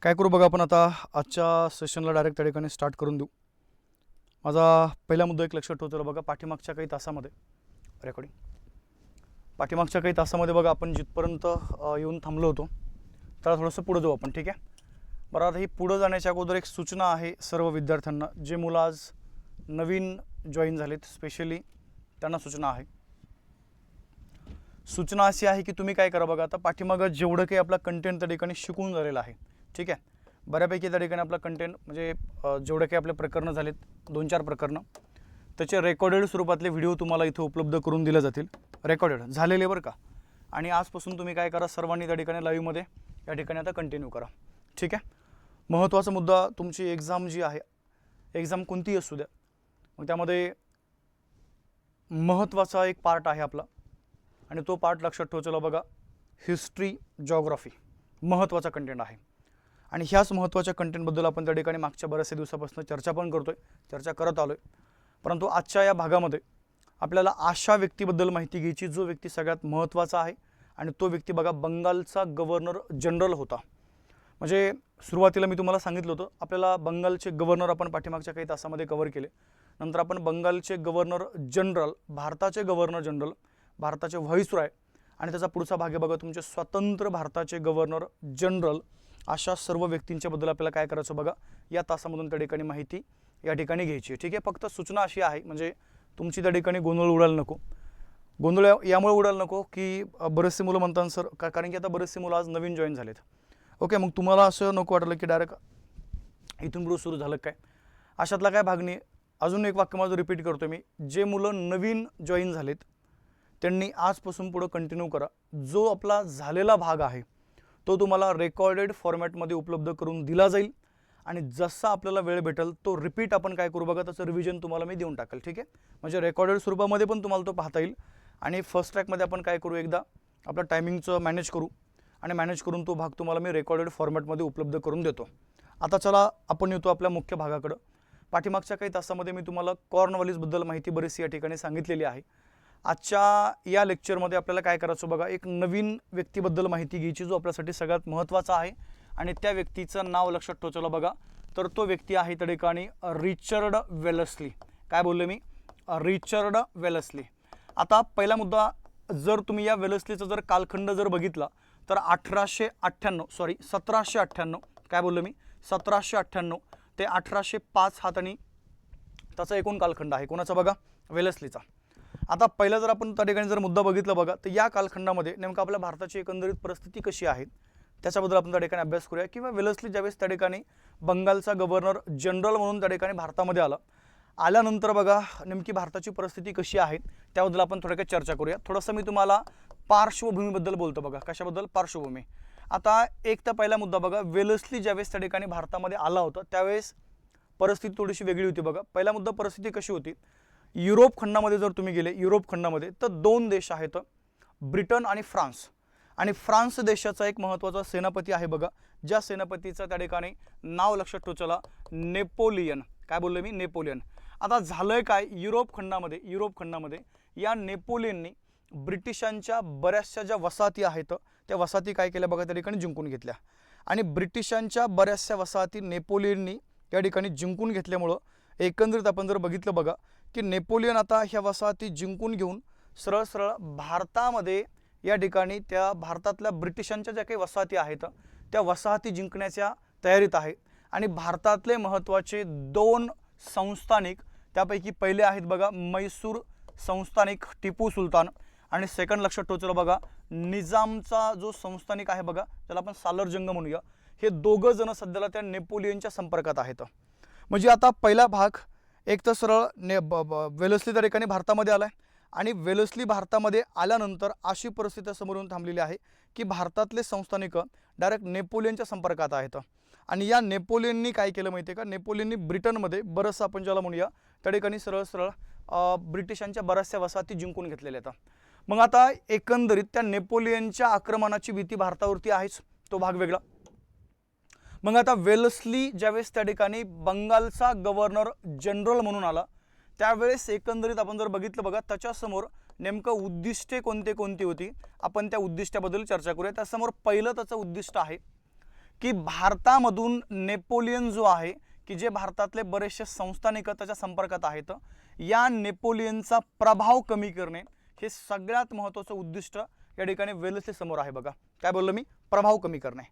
काय करू बघा आपण आता आजच्या सेशनला डायरेक्ट त्या ठिकाणी स्टार्ट करून देऊ। माझा पहिला मुद्दा एक लक्षात ठेवतो बघा, पाठीमागच्या काही तासामध्ये रेकॉर्डिंग पाठीमागच्या काही तासामध्ये बघा आपण जिथपर्यंत येऊन थांबलो होतो त्याला थोडंसं पुढे जाऊ आपण, ठीक आहे। बरं, आता ही पुढे जाण्याच्या अगोदर एक सूचना आहे सर्व विद्यार्थ्यांना, जे मुलं आज नवीन जॉईन झालेत स्पेशली त्यांना सूचना आहे। सूचना अशी आहे की तुम्ही काय करा बघा, आता पाठीमागं जेवढं काही आपला कंटेंट त्या ठिकाणी शिकून झालेला आहे, ठीक आहे, बऱ्यापैकी त्या ठिकाणी आपला कंटेंट म्हणजे जेवढे काही आपले प्रकरणं झालेत 2-4 प्रकरणं त्याचे रेकॉर्डेड स्वरूपातले व्हिडिओ तुम्हाला इथे उपलब्ध करून दिले जातील, रेकॉर्डेड झालेले बरं का। आणि आजपासून तुम्ही काय करा, सर्वांनी त्या ठिकाणी लाईव्हमध्ये या ठिकाणी आता कंटिन्यू करा, ठीक आहे। महत्त्वाचा मुद्दा, तुमची एक्झाम जी आहे, एक्झाम कोणतीही असू द्या, मग त्यामध्ये महत्त्वाचा एक पार्ट आहे आपला आणि तो पार्ट लक्षात ठेवायचा बघा, हिस्ट्री जिओग्राफी महत्त्वाचा कंटेंट आहे। आणि ह्याच महत्त्वाच्या कंटेंटबद्दल आपण त्या ठिकाणी मागच्या बऱ्याचशा दिवसापासून चर्चा पण करतोय, चर्चा करत आलोय। परंतु आजच्या या भागामध्ये आपल्याला अशा व्यक्तीबद्दल माहिती घ्यायची जो व्यक्ती सगळ्यात महत्त्वाचा आहे आणि तो व्यक्ती बघा बंगालचा गव्हर्नर जनरल होता। म्हणजे सुरुवातीला मी तुम्हाला सांगितलं होतं आपल्याला बंगालचे गव्हर्नर आपण पाठीमागच्या काही तासामध्ये कव्हर केले, नंतर आपण बंगालचे गव्हर्नर जनरल, भारताचे गव्हर्नर जनरल, भारताचे व्हाईसरॉय आणि त्याचा पुढचा भाग आहे बघा तुमचे स्वतंत्र भारताचे गव्हर्नर जनरल, अशा सर्व व्यक्तींच्याबद्दल आपल्याला काय करायचं बघा या तासामधून त्या ठिकाणी माहिती या ठिकाणी घ्यायची, ठीक आहे। फक्त सूचना अशी आहे म्हणजे तुमची त्या ठिकाणी गोंधळ उडायला नको, गोंधळ यामुळे उडायला नको की बरेचसे मुलं म्हणतात सर कारण की आता बरेचसे मुलं आज नवीन जॉईन झालेत, ओके, मग तुम्हाला असं नको वाटलं की डायरेक्ट इथून पुढे सुरू झालं काय, अशातला काय भाग नाही। अजून एक वाक्य माझं रिपीट करतो मी, जे मुलं नवीन जॉईन झालेत त्यांनी आजपासून पुढे कंटिन्यू करा। जो आपला झालेला भाग आहे तो तुम्हाला रेकॉर्डेड फॉर्मॅटमध्ये उपलब्ध करून दिला जाईल आणि जसा आपल्याला वेळ भेटेल तो रिपीट आपण काय करू बघा, त्याचं रिव्हिजन तुम्हाला मी देऊन टाकेल, ठीक आहे। म्हणजे रेकॉर्डेड स्वरूपामध्ये पण तुम्हाला तो पाहता येईल आणि फर्स्ट ट्रॅकमध्ये आपण काय करू, एकदा आपलं टायमिंगचं मॅनेज करू आणि मॅनेज करून तो भाग तुम्हाला मी रेकॉर्डेड फॉर्मॅटमध्ये उपलब्ध करून देतो। आता चला आपण येतो आपल्या मुख्य भागाकडं। पाठीमागच्या काही तासामध्ये मी तुम्हाला कॉर्नवॉलिसबद्दल माहिती बरीचशी या ठिकाणी सांगितलेली आहे। आजच्या या लेक्चरमध्ये आपल्याला काय करायचं बघा, एक नवीन व्यक्तीबद्दल माहिती घ्यायची जो आपल्यासाठी सगळ्यात महत्त्वाचा आहे आणि त्या व्यक्तीचं नाव लक्षात ठेवायचं बघा, तर तो व्यक्ती आहे त्या ठिकाणी रिचर्ड वेलस्ली। काय बोलले मी, रिचर्ड वेलस्ली। आता पहिला मुद्दा, जर तुम्ही या वेलस्लीचा जर कालखंड जर बघितला तर 1798 काय बोललो मी, 1798 ते 1805 हा त्यांनी त्याचा एकूण कालखंड आहे कोणाचा बघा, वेलस्लीचा। आता पहिला जर आपण त्या ठिकाणी जर मुद्दा बघितला बघा, तर या कालखंडामध्ये नेमकं आपल्या भारताची एकंदरीत परिस्थिती कशी आहे त्याच्याबद्दल आपण त्या ठिकाणी अभ्यास करूया। किंवा वेलस्ली ज्यावेळेस त्या ठिकाणी बंगालचा गव्हर्नर जनरल म्हणून त्या ठिकाणी भारतामध्ये आल्यानंतर बघा नेमकी भारताची परिस्थिती कशी आहे त्याबद्दल आपण थोडक्यात चर्चा करूया। थोडंसं मी तुम्हाला पार्श्वभूमीबद्दल बोलतो बघा, कशाबद्दल, पार्श्वभूमी। आता एक तर पहिला मुद्दा बघा, वेलस्ली ज्यावेळेस त्या ठिकाणी भारतामध्ये आला होता त्यावेळेस परिस्थिती थोडीशी वेगळी होती बघा। पहिला मुद्दा, परिस्थिती कशी होती, युरोप खंडामध्ये जर तुम्ही गेले युरोप खंडामध्ये तर 2 देश आहेत, ब्रिटन आणि फ्रान्स। आणि फ्रान्स देशाचा एक महत्त्वाचा सेनापती आहे बघा, ज्या सेनापतीचं त्या ठिकाणी नाव लक्षात ठेवा, नेपोलियन। काय बोललो मी, नेपोलियन। आता झालंय काय, युरोप खंडामध्ये या नेपोलियननी ब्रिटिशांच्या बऱ्याचशा ज्या वसाहती आहेत त्या वसाहती काय केल्या बघा, त्या ठिकाणी जिंकून घेतल्या आणि ब्रिटिशांच्या बऱ्याचशा वसाहती नेपोलियननी त्या ठिकाणी जिंकून घेतल्यामुळं एकंदरीत आपण जर बघितलं बघा की नेपोलियन आता ह्या वसाहती जिंकून घेऊन सरळ भारतामध्ये या ठिकाणी त्या भारतातल्या ब्रिटिशांच्या ज्या काही वसाहती आहेत त्या वसाहती जिंकण्याच्या तयारीत आहे। आणि भारतातले महत्त्वाचे 2 संस्थानिक, त्यापैकी पहिले आहेत बघा मैसूर संस्थानिक टिपू सुलतान आणि सेकंड लक्षात ठेवायचं बघा निजामचा जो संस्थानिक आहे बघा, त्याला आपण सालर जंग म्हणूया। हे दोघं जण सध्याला त्या नेपोलियनच्या संपर्कात आहेत। म्हणजे आता पहिला भाग एक तर सरळ वेलस्ली त्या ठिकाणी भारतामध्ये आलाय आणि वेलस्ली भारतामध्ये आल्यानंतर अशी परिस्थिती समोर येऊन थांबलेली आहे की भारतातले संस्थानिक डायरेक्ट नेपोलियनच्या संपर्कात आहेत। आणि या नेपोलियननी काय केलं माहिती आहे का, नेपोलियननी ब्रिटनमध्ये बरंचसं आपण ज्याला म्हणूया त्या ठिकाणी सरळ ब्रिटिशांच्या बऱ्याचशा वसाहती जिंकून घेतलेल्या आहेत। मग आता एकंदरीत त्या नेपोलियनच्या आक्रमणाची भीती भारतावरती आहेच, तो भाग वेगळा। मग आता वेलस्ली ज्यावेळेस त्या ठिकाणी बंगालचा गव्हर्नर जनरल म्हणून आला त्यावेळेस एकंदरीत आपण जर बघितलं बघा त्याच्यासमोर नेमकं उद्दिष्टे कोणती होती, आपण त्या उद्दिष्टाबद्दल चर्चा करूया। त्यासमोर पहिलं त्याचं उद्दिष्ट आहे की भारतामधून नेपोलियन जो आहे की जे भारतातले बरेचसे संस्थानिक त्याच्या संपर्कात आहेत, या नेपोलियनचा प्रभाव कमी करणे हे सगळ्यात महत्त्वाचं उद्दिष्ट या ठिकाणी वेलेस्ली समोर आहे बघा. काय बोललो मी? प्रभाव कमी करणे.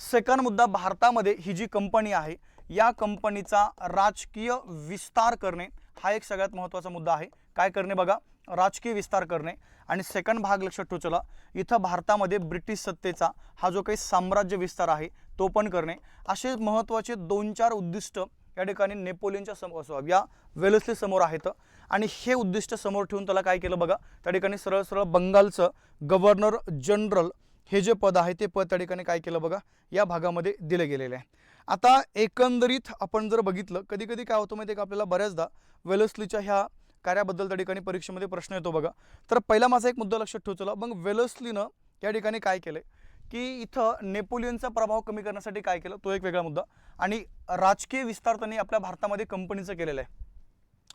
सेकंड मुद्दा, भारतामध्ये ही जी कंपनी आहे या कंपनीचा राजकीय विस्तार करणे हा एक सगळ्यात महत्त्वाचा मुद्दा आहे. काय करणे बघा? राजकीय विस्तार करणे. आणि सेकंड भाग लक्षात ठेवा, चला इथं भारतामध्ये ब्रिटिश सत्तेचा हा जो काही साम्राज्य विस्तार आहे तो पण करणे. असे महत्त्वाचे 2-4 उद्दिष्ट या ठिकाणी नेपोलियनच्या समोर या वेलेस्ली समोर आहेत. आणि हे उद्दिष्ट समोर ठेवून त्याला काय केलं बघा, त्या ठिकाणी सरळ सरळ बंगालचं गव्हर्नर जनरल हे जे पद आहे ते पद त्या ठिकाणी काय केलं बघा, या भागामध्ये दिले गेलेले आहे. आता एकंदरीत आपण जर बघितलं, कधी कधी काय होतं माहिती आहे का, आपल्याला बऱ्याचदा वेलेस्लीच्या ह्या कार्याबद्दल त्या ठिकाणी परीक्षेमध्ये प्रश्न येतो बघा. तर पहिला माझा एक मुद्दा लक्षात ठेवू, चला मग वेलेस्लीनं या ठिकाणी काय केलंय की इथं नेपोलियनचा प्रभाव कमी करण्यासाठी काय केलं तो एक वेगळा मुद्दा. आणि राजकीय विस्तार त्यांनी आपल्या भारतामध्ये कंपनीचं केलेलं आहे.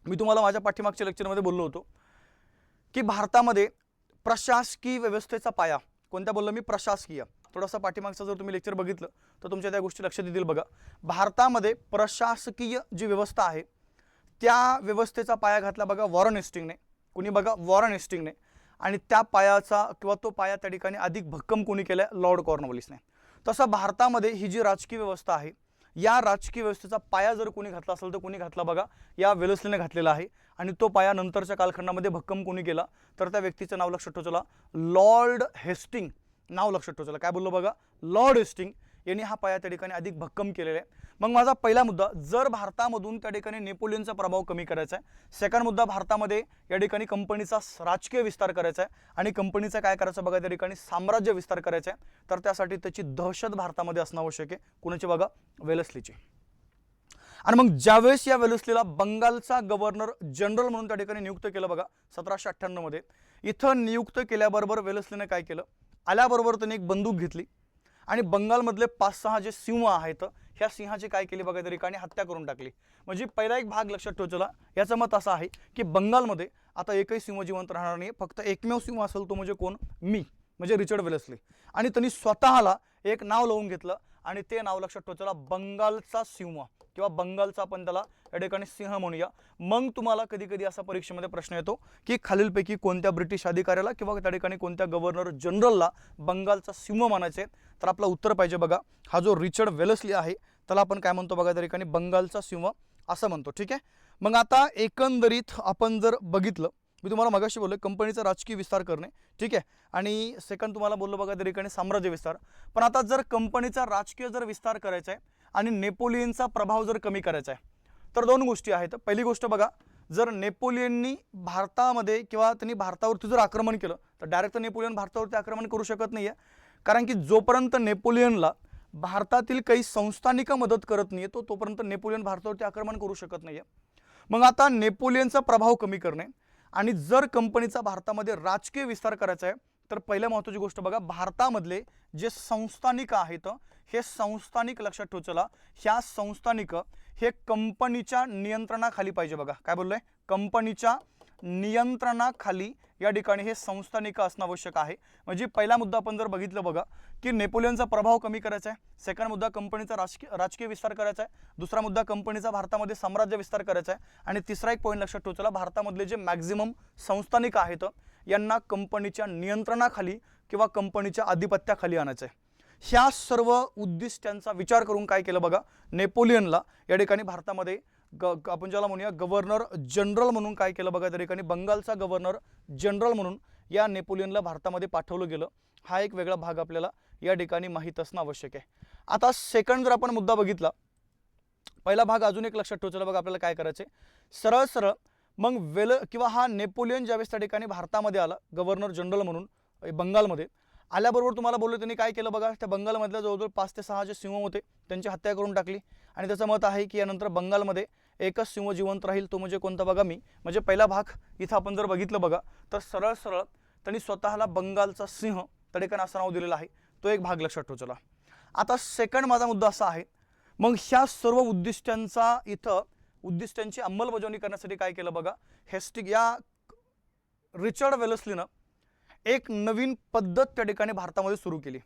मी तुम्हाला माझ्या पाठीमागच्या लेक्चरमध्ये बोललो होतो की भारतामध्ये प्रशासकीय व्यवस्थेचा पाया कोणत्या बोललो मी? प्रशासकीय. थोडासा पाठीमागचा जर तुम्ही लेक्चर बघितलं तर तुमच्या त्या गोष्टी लक्षात येतील बघा. भारतामध्ये प्रशासकीय जी व्यवस्था आहे त्या व्यवस्थेचा पाया घातला बघा वॉरेन हेस्टिंगने. कोणी बघा? वॉरेन हेस्टिंगने. आणि त्या पायाचा किंवा तो पाया त्या ठिकाणी अधिक भक्कम कोणी केला? लॉर्ड कॉर्नवॉलिसने. तसं भारतामध्ये ही जी राजकीय व्यवस्था आहे या राजकीय व्यवस्थेचा पाया जर कोणी घातला असेल तर कोणी घातला बघा? या वेलेस्लीने घातलेला आहे. आणि तो पाया नंतरच्या कालखंडामध्ये भक्कम कोणी केला तर त्या व्यक्तीचं नाव लक्षात ठेवा, लॉर्ड हेस्टिंग नाव लक्षात ठेवा. काय बोललो बघा? लॉर्ड हेस्टिंग यांनी हा पाया त्या ठिकाणी अधिक भक्कम केलेला आहे. मग माझा पहिला मुद्दा, जर भारतामधून त्या ठिकाणी नेपोलियनचा प्रभाव कमी करायचा आहे. सेकंड मुद्दा, भारतामध्ये या ठिकाणी कंपनीचा राजकीय विस्तार करायचा आहे आणि कंपनीचा काय करायचं बघा, त्या ठिकाणी साम्राज्य विस्तार करायचा आहे. तर त्यासाठी त्याची दहशत भारतामध्ये असणं आवश्यक आहे. कोणाची बघा? वेलेस्लीची. आणि मग ज्यावेळेस या वेलेस्लीला बंगालचा गव्हर्नर जनरल म्हणून त्या ठिकाणी नियुक्त केलं बघा 1798 मध्ये, इथं नियुक्त केल्याबरोबर वेलेस्लीने काय केलं, आल्याबरोबर त्यांनी एक बंदूक घेतली आणि बंगालमधले 5-6 जे सिंह आहेत ह्या सिंहाची काय केली बघा, त्या ठिकाणी हत्या करून टाकली. म्हणजे पहिला एक भाग लक्षात ठेवला. याचं मत असं आहे की बंगालमध्ये आता एकही सिंह जिवंत राहणार नाही, फक्त एकमेव सिंह असेल तो म्हणजे कोण? मी, म्हणजे रिचर्ड वेलेस्ली. आणि त्यांनी स्वतःला एक नाव लावून घेतलं आणि ते नाव लक्षात ठेवला बंगालचा सिंह किंवा बंगालचा आपण त्याला या ठिकाणी सिंह म्हणूया. मग तुम्हाला कधी कधी असा परीक्षेमध्ये प्रश्न येतो की खालीलपैकी कोणत्या ब्रिटिश अधिकाऱ्याला किंवा त्या ठिकाणी कोणत्या गव्हर्नर जनरलला बंगालचा सिंह मानायचे? तर आपलं उत्तर पाहिजे बघा, हा जो रिचर्ड वेलेस्ली आहे त्याला आपण काय म्हणतो बघा, त्या ठिकाणी बंगालचा सिंह असं म्हणतो. ठीक आहे. मग आता एकंदरीत आपण जर बघितलं, मी तुम्हाला मगाशी बोललो कंपनीचा राजकीय विस्तार करणे, ठीक आहे, आणि सेकंड तुम्हाला बोललो बघा त्या ठिकाणी साम्राज्य विस्तार. पण आता जर कंपनीचा राजकीय जर विस्तार करायचा आहे आणि नेपोलियनचा प्रभाव जर कमी करायचा आहे तर दोन गोष्टी आहेत. पहिली गोष्ट बघा, जर नेपोलियननी भारतामध्ये किंवा त्यांनी भारतावरती जर आक्रमण केलं तर डायरेक्ट नेपोलियन भारतावरती आक्रमण करू शकत नाही आहे, कारण की जोपर्यंत नेपोलियनला भारतातील काही संस्थानिक मदत करत नाही तो तोपर्यंत नेपोलियन भारतावरती आक्रमण करू शकत नाही आहे. मग आता नेपोलियनचा प्रभाव कमी करणे आणि जर कंपनीचा भारतामध्ये राजकीय विस्तार करायचा आहे तर पहिल्या महत्त्वाची गोष्ट बघा, भारतामधले जे संस्थानिक आहेत हे संस्थानिक लक्षात ठेवा, ह्या संस्थानिक हे कंपनीच्या नियंत्रणाखाली पाहिजे बघा. काय बोललोय? कंपनीच्या नियंत्रणाखाली या ठिकाणी हे संस्थानिक असणं आवश्यक आहे. म्हणजे पहिला मुद्दा आपण जर बघितलं बघा की नेपोलियनचा प्रभाव कमी करायचा आहे. सेकंड मुद्दा कंपनीचा राजकीय विस्तार करायचा आहे. दुसरा मुद्दा कंपनीचा भारतामध्ये साम्राज्य विस्तार करायचा आहे. आणि तिसरा एक पॉईंट लक्षात ठेवा, भारतामधले जे मॅक्झिमम संस्थानिक आहेत यांना कंपनीच्या नियंत्रणाखाली किंवा कंपनीच्या आधिपत्याखाली आणायचं आहे. ह्या सर्व उद्दिष्टांचा विचार करून काय केलं बघा, नेपोलियनला या ठिकाणी भारतामध्ये आपण ज्याला म्हणूया गव्हर्नर जनरल म्हणून काय केलं बघा, त्या ठिकाणी बंगालचा गव्हर्नर जनरल म्हणून या नेपोलियनला भारतामध्ये पाठवलं गेलं. हा एक वेगळा भाग आपल्याला या ठिकाणी माहीत असणं आवश्यक आहे. आता सेकंड जर आपण मुद्दा बघितला, पहिला भाग अजून एक लक्षात ठेवला बघा, आपल्याला काय करायचंय सरळ सरळ मग किंवा हा नेपोलियन ज्यावेळेस त्या ठिकाणी भारतामध्ये आला गव्हर्नर जनरल म्हणून बंगालमध्ये आल्याबरोबर तुम्हाला बोललो त्यांनी काय केलं बघा, त्या बंगालमधल्या जवळजवळ 5 ते 6 जे सिंह होते त्यांची हत्या करून टाकली. आणि त्याचं मत आहे की यानंतर बंगालमध्ये एकच सिंह जिवंत राहील, तो म्हणजे कोणता बघा, मी. म्हणजे पहिला भाग इथं आपण जर बघितलं बघा तर सरळ सरळ त्यांनी स्वतःला बंगालचा सिंह त्या ठिकाणी असं नाव दिलेलं आहे. तो एक भाग लक्षात ठेवा. आता सेकंड माझा मुद्दा असा आहे, मग ह्या सर्व उद्दिष्टांची अंमलबजावणी करण्यासाठी काय केलं बघा, हेस्टिंग या रिचर्ड वेलेस्लीनं एक नवीन पद्धत त्या ठिकाणी भारतामध्ये सुरू केली.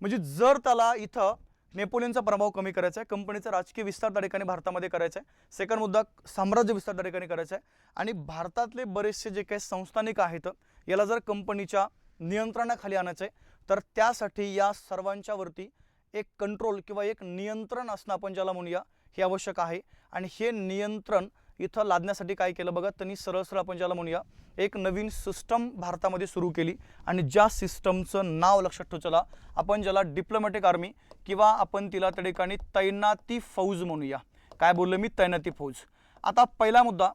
म्हणजे जर त्याला इथं नेपोलियनचा प्रभाव कमी करायचा आहे, कंपनीचा राजकीय विस्तार त्या ठिकाणी भारतामध्ये करायचा आहे। सेकंड मुद्दा साम्राज्य विस्तार त्या ठिकाणी करायचा आहे आणि भारतातले बरेचसे जे काही संस्थानिक आहेत याला जर कंपनीच्या नियंत्रणाखाली आणायचं आहे तर त्यासाठी या सर्वांच्या वरती एक कंट्रोल किंवा एक नियंत्रण असणं आपण ज्याला म्हणूया हे आवश्यक आहे। आणि हे नियंत्रण इथं लादण्यासाठी काय केलं बघा, त्यांनी सरळ सरळ आपण ज्याला म्हणूया एक नवीन सिस्टम भारतामध्ये सुरू केली आणि ज्या सिस्टमचं नाव लक्षात ठेवा, चला आपण ज्याला डिप्लोमॅटिक आर्मी किंवा आपण तिला त्या ठिकाणी तैनाती फौज म्हणूया। काय बोललो मी, तैनाती फौज। आता पहिला मुद्दा,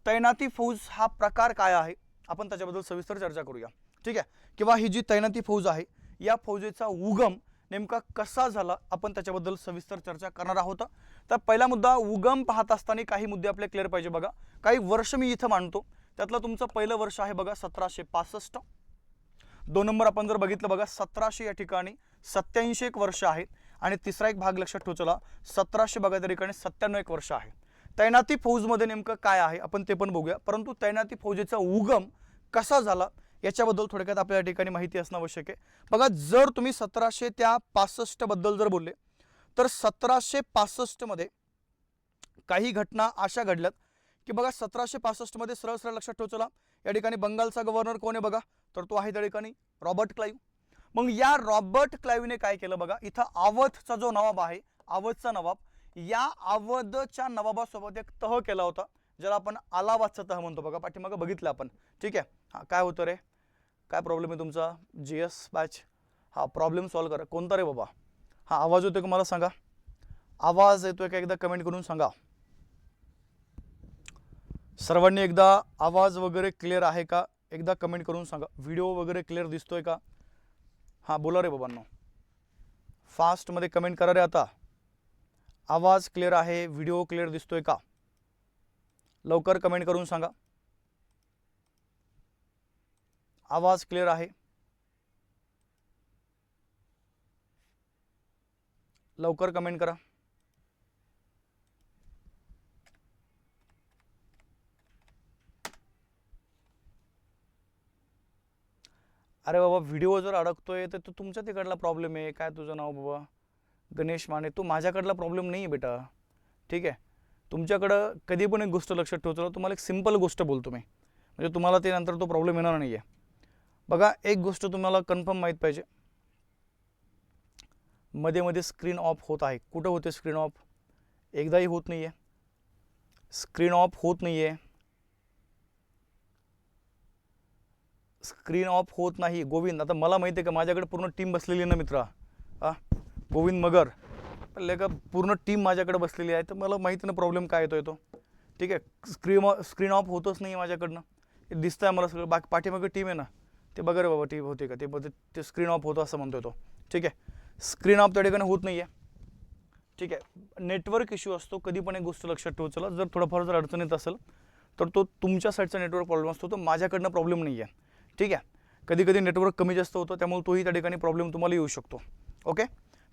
तैनाती फौज हा प्रकार काय आहे आपण त्याच्याबद्दल सविस्तर चर्चा करूया, ठीक आहे। किंवा ही जी तैनाती फौज आहे या फौजेचा उगम नेमका कसा झाला आपण त्याच्याबद्दल सविस्तर चर्चा करणार आहोत। तर पहिला मुद्दा, उगम पाहत असताना काही मुद्दे आपले क्लिअर पाहिजे बघा। काही वर्ष मी इथं मांडतो, त्यातलं तुमचं पहिलं वर्ष आहे बघा 1765। 2 नंबर आपण जर बघितलं बघा 1700 या ठिकाणी 87 एक वर्ष आहेत आणि तिसरा एक भाग लक्षात ठेवा, चला 1700 बघा त्या ठिकाणी 97 एक वर्ष आहे। तैनाती फौजमध्ये नेमकं काय आहे आपण ते पण बघूया, परंतु तैनाती फौजेचा उगम कसा झाला याच्याबद्दल थोडक्यात आपल्या ठिकाणी माहिती असणं आवश्यक आहे। बघा जर तुम्ही 1700 त्या 65 बद्दल जर बोलले तर 1765 मध्ये काही घटना अशा घडल्यात की बघा 1765 मध्ये सरळ सरळ लक्षात ठेवा, चला या ठिकाणी बंगालचा गव्हर्नर कोण आहे बघा, तर तो आहे त्या ठिकाणी रॉबर्ट क्लाइव्ह। मग या रॉबर्ट क्लाइव्हने काय केलं बघा, इथं अवधचा जो नवाब आहे, अवधचा नवाब, या अवधच्या नवाबासोबत एक तह केला होता ज्याला आपण अलाहाबादचा तह म्हणतो बघा, पाठीमागे बघितलं आपण, ठीक आहे। हा काय होतं रे, काय प्रॉब्लेम आहे तुमचा GS बॅच, हा प्रॉब्लेम सॉल्व करा, कोणता रे बाबा, हा आवाज येतोय का मला सांगा, आवाज येतोय का एकदा कमेंट करून सांगा। सर्वांनी एकदा आवाज वगैरे क्लिअर आहे का एकदा कमेंट करून सांगा, व्हिडिओ वगैरे क्लिअर दिसतोय का, हा बोला रे बाबांनो, फास्ट मध्ये कमेंट करा रे। आता आवाज क्लिअर आहे, व्हिडिओ क्लिअर दिसतोय का, लवकर कमेंट करून सांगा, आवाज क्लिअर आहे, लवकर कमेंट करा। अरे बाबा व्हिडिओ जर अडकतोय तर तो तुमच्या तिकडला प्रॉब्लेम आहे, काय तुझं नाव बाबा, गणेश माने, तो माझ्याकडला प्रॉब्लेम नाही आहे बेटा, ठीक आहे। तुमच्याकडं कधी पण एक गोष्ट लक्षात ठेवतो, तुम्हाला एक सिंपल गोष्ट बोलतो मी, म्हणजे तुम्हाला ते नंतर तो प्रॉब्लेम येणार नाही आहे। बघा एक गोष्ट तुम्हाला कन्फर्म माहीत पाहिजे, मध्ये मध्ये स्क्रीन ऑफ होत आहे, कुठं होते स्क्रीन ऑफ, एकदाही होत नाही आहे, स्क्रीन ऑफ होत नाही आहे, स्क्रीन ऑफ होत नाही। गोविंद, आता मला माहिती आहे का माझ्याकडे पूर्ण टीम बसलेली आहे ना मित्रा, गोविंद मगर, का पूर्ण टीम माझ्याकडे बसलेली आहे, तर मला माहिती ना प्रॉब्लेम काय येतोय तो, ठीक आहे। स्क्रीन ऑफ होतच नाही माझ्याकडनं, हे दिसतंय मला सगळं, बाकी पाठीमागे टीम आहे ना ते बघा रे बाबा, टीम होते का ते स्क्रीन ऑफ होतं असं म्हणतोय तो, ठीक आहे। स्क्रीन ऑफ त्या ठिकाणी होत नाही आहे, ठीक आहे। नेटवर्क इश्यू असतो, कधी पण एक गोष्ट लक्षात ठेवू, चला जर थोडंफार जर अडचण येत असेल तर तो तुमच्या साईडचा नेटवर्क प्रॉब्लेम असतो, तो माझ्याकडनं प्रॉब्लेम नाही आहे, ठीक आहे। कधी कधी नेटवर्क कमी जास्त होतं, त्यामुळे तोही त्या ठिकाणी प्रॉब्लेम तुम्हाला येऊ शकतो, ओके।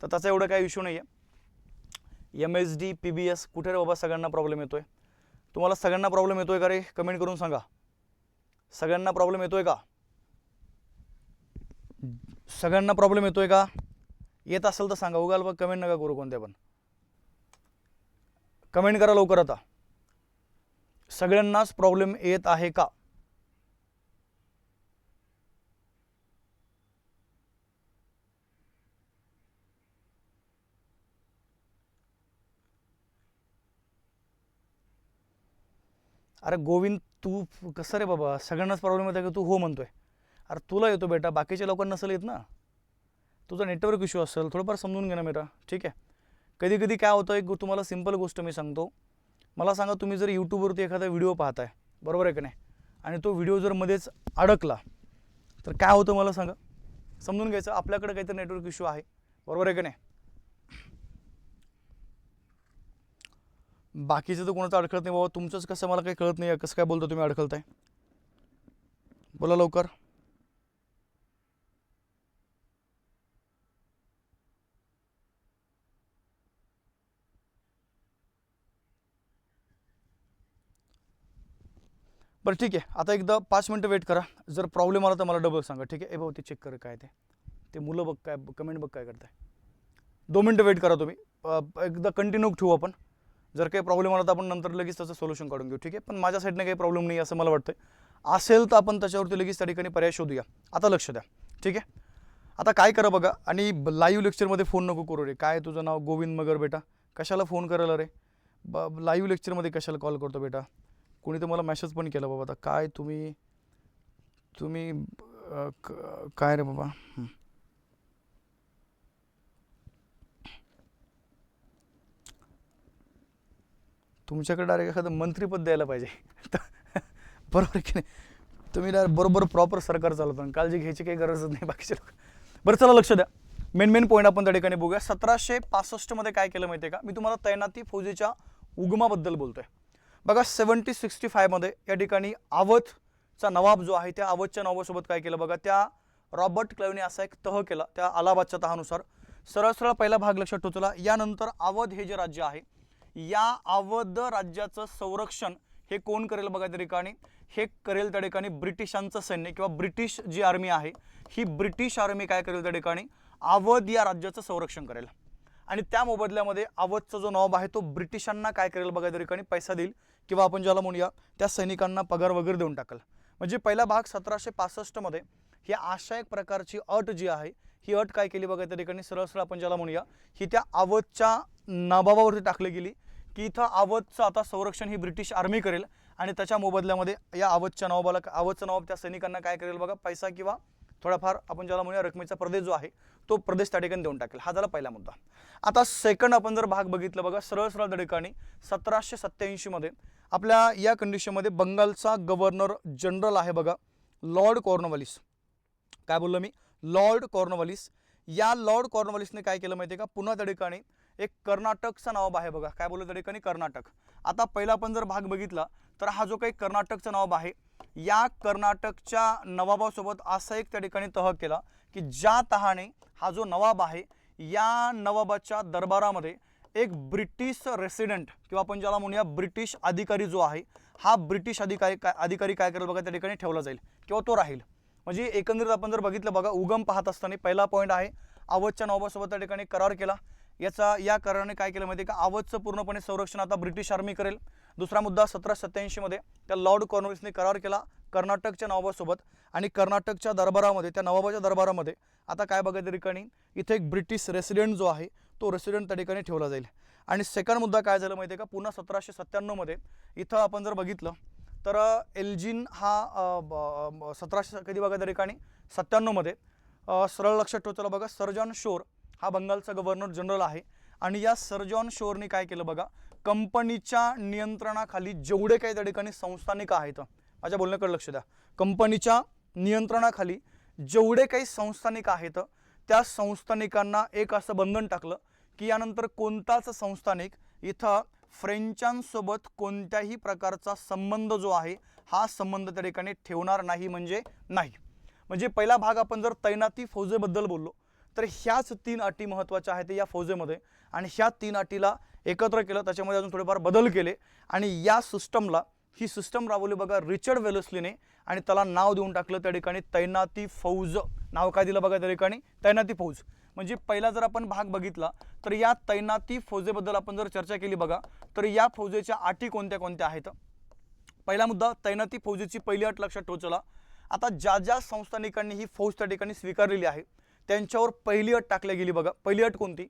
तर त्याचा एवढा काही इश्यू नाही आहे। MSD PBS कुठे रे बाबा सगळ्यांना प्रॉब्लेम येतोय, तुम्हाला सगळ्यांना प्रॉब्लेम येतोय का रे, कमेंट करून सांगा, सगळ्यांना प्रॉब्लेम येतोय का, सगळ्यांना प्रॉब्लेम येतोय का, येत असेल तर सांगा, उगाल बघ कमेंट नका करू कोणत्या पण, कमेंट करा लवकर। आता सगळ्यांनाच प्रॉब्लेम येत आहे का, अरे गोविंद तू कसं रे बाबा, सगळ्यांनाच प्रॉब्लेम येतो का, तू हो म्हणतोय, अरे तुला येतो बेटा, बाकीच्या लोकांना नसेल येत ना, तुझा नेटवर्क इश्यू असेल, थोडंफार समजून घे ना बेटा, ठीक आहे। कधी कधी काय होतं, एक तुम्हाला सिंपल गोष्ट मी सांगतो, मला सांगा तुम्ही जर यूट्यूबवरती एखादा व्हिडिओ पाहताय, बरोबर आहे की नाही, आणि तो व्हिडिओ जर मध्येच अडकला तर काय होतं मला सांगा, समजून घ्यायचं आपल्याकडे काहीतरी नेटवर्क इश्यू आहे, बरोबर आहे की नाही। बाकीचं तर कोणाचं अडकळत नाही बाबा, तुमचंच कसं मला काही कळत नाही, कसं काय बोलतो तुम्ही अडकलताय, बोला लवकर। बरं ठीक आहे, आता एकदा 5 मिनटं वेट करा, जर प्रॉब्लेम आला तर मला डबल सांगा, ठीक आहे। ए भाऊ ते चेक कर काय ते मुलं बघ काय कमेंट बघ काय करताय, 2 मिनटं वेट करा तुम्ही, एकदा कंटिन्यू ठेवू आपण. जर काही प्रॉब्लेम आला तर आपण नंतर लगेच त्याचं सोल्युशन काढून घेऊ, ठीक आहे. पण माझ्या साईडने काही प्रॉब्लेम नाही असं मला वाटतं. असेल तर आपण त्याच्यावरती लगेच त्या ठिकाणी पर्याय शोधूया. आता लक्ष द्या, ठीक आहे. आता काय करा बघा, आणि लाईव्ह लेक्चरमध्ये फोन नको करू रे. काय तुझं नाव गोविंद मगर बेटा, कशाला फोन करायला रे, लाईव्ह लेक्चरमध्ये कशाला कॉल करतो बेटा. कोणी तर मला मेसेज पण केला बाबा. आता काय तुम्ही काय रे बाबा. तुमच्याकडे डायरेक्ट एखादं मंत्रीपद द्यायला पाहिजे. बरोबर की नाही. तुम्ही बरोबर प्रॉपर सरकार चालवतो, काळजी घ्यायची काही गरजच नाही बाकीचे लोक. बरं चला लक्ष द्या, मेन पॉईंट आपण त्या ठिकाणी बघूया. 1765 मध्ये काय केलं माहिती आहे का, मी तुम्हाला तैनाती फौजेच्या उगमाबद्दल बोलतोय बघा. 1765 मध्ये या ठिकाणी अवधचा नवाब जो आहे, त्या अवधच्या नवाबासोबत काय केलं बघा, त्या रॉबर्ट क्लाइव्हने असा एक तह केला, त्या अलाहाबादच्या तहानुसार. सरळ पहिला भाग लक्षात ठेवला. यानंतर अवध हे जे राज्य आहे, या अवध राज्याचं संरक्षण हे कोण करेल बघा त्या ठिकाणी, हे करेल त्या ठिकाणी ब्रिटिशांचं सैन्य किंवा ब्रिटिश जी आर्मी आहे, ही ब्रिटिश आर्मी काय करेल त्या ठिकाणी अवध या राज्याचं संरक्षण करेल. आणि त्या मोबदल्यामध्ये अवधचा जो नवाब आहे तो ब्रिटिशांना काय करेल बघा त्या ठिकाणी पैसा देईल, किंवा आपण ज्याला म्हणूया त्या सैनिकांना पगार वगैरे देऊन टाकेल. म्हणजे पहिला भाग 1765 मध्ये ही अशा एक प्रकारची अट जी आहे, ही अट काय केली बघा त्या ठिकाणी, सरळ आपण ज्याला म्हणूया, ही त्या अवधच्या नवाबावरती टाकली गेली की इथं अवधचं आता संरक्षण ही ब्रिटिश आर्मी करेल. आणि त्याच्या मोबदल्यामध्ये या अवधच्या नवाब त्या सैनिकांना काय करेल बघा, पैसा किंवा थोडाफार आपण ज्याला म्हणूया रकमेचा प्रदेश जो आहे तो प्रदेश त्या ठिकाणी देऊन टाकेल. हा झाला पहिला मुद्दा. आता सेकंड आपण जर भाग बघितलं बघा, सरळ त्या ठिकाणी 1787 मध्ये आपल्या या कंडिशनमध्ये बंगालचा गव्हर्नर जनरल आहे बघा, लॉर्ड कॉर्नवालिस. काय बोललो मी, लॉर्ड कॉर्नवालिस. या लॉर्ड कॉर्नवालिसने काय केलं माहिती आहे का, पुन्हा त्या ठिकाणी एक कर्नाटकचा नवाब आहे बघा, काय बोललो त्या ठिकाणी कर्नाटक. आता पहिला आपण जर भाग बघितला तर हा जो काही कर्नाटकचा नवाब आहे, या कर्नाटकच्या नवाबासोबत असा एक त्या ठिकाणी तह केला की ज्या तहाने हा जो नवाब आहे, या नवाबाच्या दरबारामध्ये एक ब्रिटिश रेसिडेंट किंवा आपण ज्याला म्हणूया ब्रिटिश अधिकारी जो आहे, हा ब्रिटिश अधिकारी काय करेल बघा त्या ठिकाणी ठेवला जाईल किंवा तो राहील. म्हणजे एकंदरीत आपण जर बघितलं बघा, उगम पाहत असताना पहिला पॉईंट आहे अवधच्या नवाबासोबत त्या ठिकाणी करार केला. या कराराने काय केलं माहिती का, अवधचं पूर्णपणे संरक्षण आता ब्रिटिश आर्मी करेल. दुसरा मुद्दा 1787 मध्ये त्या लॉर्ड कॉर्नवालिसने करार केला कर्नाटकच्या नवाबासोबत, आणि कर्नाटकच्या दरबारामध्ये त्या नवाबाच्या दरबारामध्ये आता काय बघा त्या ठिकाणी इथे एक ब्रिटिश रेसिडेंट जो आहे तो रेसिडेंट त्या ठिकाणी ठेवला जाईल. आणि सेकंड मुद्दा काय झालं माहिती आहे का, पुन्हा 1797 मध्ये इथं आपण जर बघितलं तर एल्जिन हा 1700 कधी बघा त्या ठिकाणी 97 मध्ये सरळ लक्षात ठेवतो बघा, सर जॉन शोर हा बंगालचा गव्हर्नर जनरल आहे. आणि या सर जॉन शोरने काय केलं बघा, कंपनीच्या नियंत्रणाखाली जेवढे काही त्या ठिकाणी संस्थानिक आहेत, माझ्या बोलण्याकडे लक्ष द्या, कंपनीच्या नियंत्रणाखाली जेवढे काही संस्थानिक आहेत त्या संस्थानिकांना एक असं बंधन टाकलं की यानंतर कोणताच संस्थानिक इथं फ्रेंचांसोबत कोणत्याही प्रकारचा संबंध जो आहे हा संबंध त्या ठिकाणी ठेवणार नाही. म्हणजे पहिला भाग आपण जर तैनाती फौजेबद्दल बोललो तर ह्याच 3 अटी महत्त्वाच्या आहेत या फौजेमध्ये, आणि ह्या 3 अटीला एकत्र केलं, त्याच्यामध्ये अजून थोडेफार बदल केले, आणि या सिस्टमला ही सिस्टम राबवली बघा रिचर्ड वेलेस्लीने, आणि त्याला नाव देऊन टाकलं त्या ठिकाणी तैनाती फौज. नाव काय दिलं बघा त्या ठिकाणी, तैनाती फौज. म्हणजे पहिला जर आपण भाग बघितला तर या तैनाती फौजेबद्दल आपण जर चर्चा केली बघा, तर या फौजेच्या अटी कोणत्या कोणत्या आहेत. पहिला मुद्दा, तैनाती फौजेची पहिली अट लक्षात ठेवला. आता ज्या संस्थानिकांनी ही फौज त्या ठिकाणी स्वीकारलेली आहे त्यांच्यावर पहिली अट टाकली गेली बघा. पहिली अट कोणती,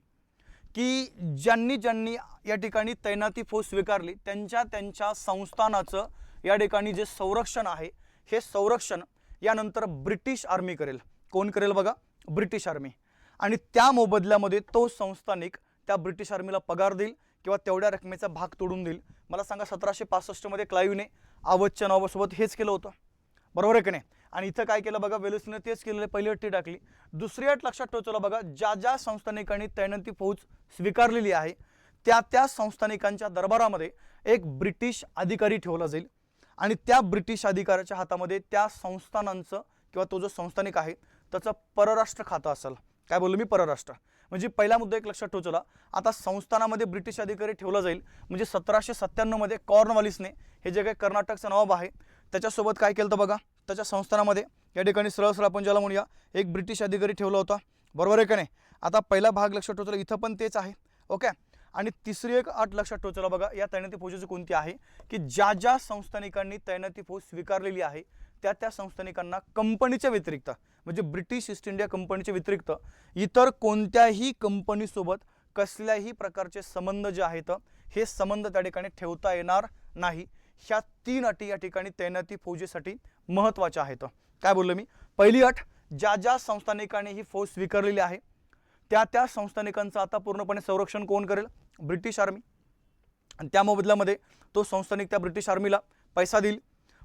की ज्यांनी या ठिकाणी तैनाती फौज स्वीकारली त्यांच्या संस्थानाचं या ठिकाणी जे संरक्षण आहे, हे संरक्षण यानंतर ब्रिटिश आर्मी करेल. कोण करेल बघा, ब्रिटिश आर्मी. आणि त्या मोबदल्यामध्ये तो संस्थानिक त्या ब्रिटिश आर्मीला पगार देईल किंवा तेवढ्या रकमेचा भाग तोडून देईल. मला सांगा 1765 मध्ये क्लाइव्हने अवधच्या नवाबासोबत हेच केलं होतं, बरोबर आहे की नाही. आणि इथं काय केलं बघा, वेलेस्लीने तेच केलेलं, पहिली अट ती टाकली. दुसरी अट लक्षात ठेवतो बघा, ज्या संस्थानिकांनी तैनाती फौज स्वीकारलेली आहे त्या संस्थानिकांच्या दरबारामध्ये एक ब्रिटिश अधिकारी ठेवला जाईल, आणि त्या ब्रिटिश अधिकाऱ्याच्या हातामध्ये त्या संस्थानांचं किंवा तो जो संस्थानिक आहे त्याचं परराष्ट्र खातं असेल. काय बोललो मी, परराष्ट्र. म्हणजे पहिला मुद्दा एक लक्षात ठेवला, आता संस्थानामध्ये ब्रिटिश अधिकारी ठेवला जाईल. म्हणजे 1797 मध्ये कॉर्नवालिसने हे जे काही कर्नाटकचा नवाब आहे त्याच्यासोबत काय केलं तर बघा, त्याच्या संस्थानामध्ये या ठिकाणी सरळ आपण ज्याला म्हणूया एक ब्रिटिश अधिकारी ठेवला होता, बरोबर आहे का नाही. आता पहिला भाग लक्षात ठेवला, इथं पण तेच आहे. ओके. आणि तिसरी एक अट लक्षात ठेवला बघा या तैनाती फौजेची कोणती आहे की ज्या ज्या संस्थानिकांनी तैनाती फौज स्वीकारलेली आहे त्या त्या संस्थानिकांना कंपनीच्या व्यतिरिक्त म्हणजे ब्रिटिश ईस्ट इंडिया कंपनीच्या व्यतिरिक्त इतर कोणत्याही कंपनीसोबत कसल्याही प्रकारचे संबंध जे आहेत हे संबंध त्या ठिकाणी ठेवता येणार नाही. ह्या 3 अटी या ठिकाणी तैनाती फौजेसाठी महत्त्वाच्या आहेत. काय बोललो मी? पहिली अट, ज्या ज्या संस्थानिकांनी ही फौज स्वीकारलेली आहे त्या त्या संस्थानिकांचं आता पूर्णपणे संरक्षण कोण करेल? British army. आणि त्या मोबदल्यामध्ये तो संस्थानिक त्या ब्रिटिश आर्मीला पैसा देईल.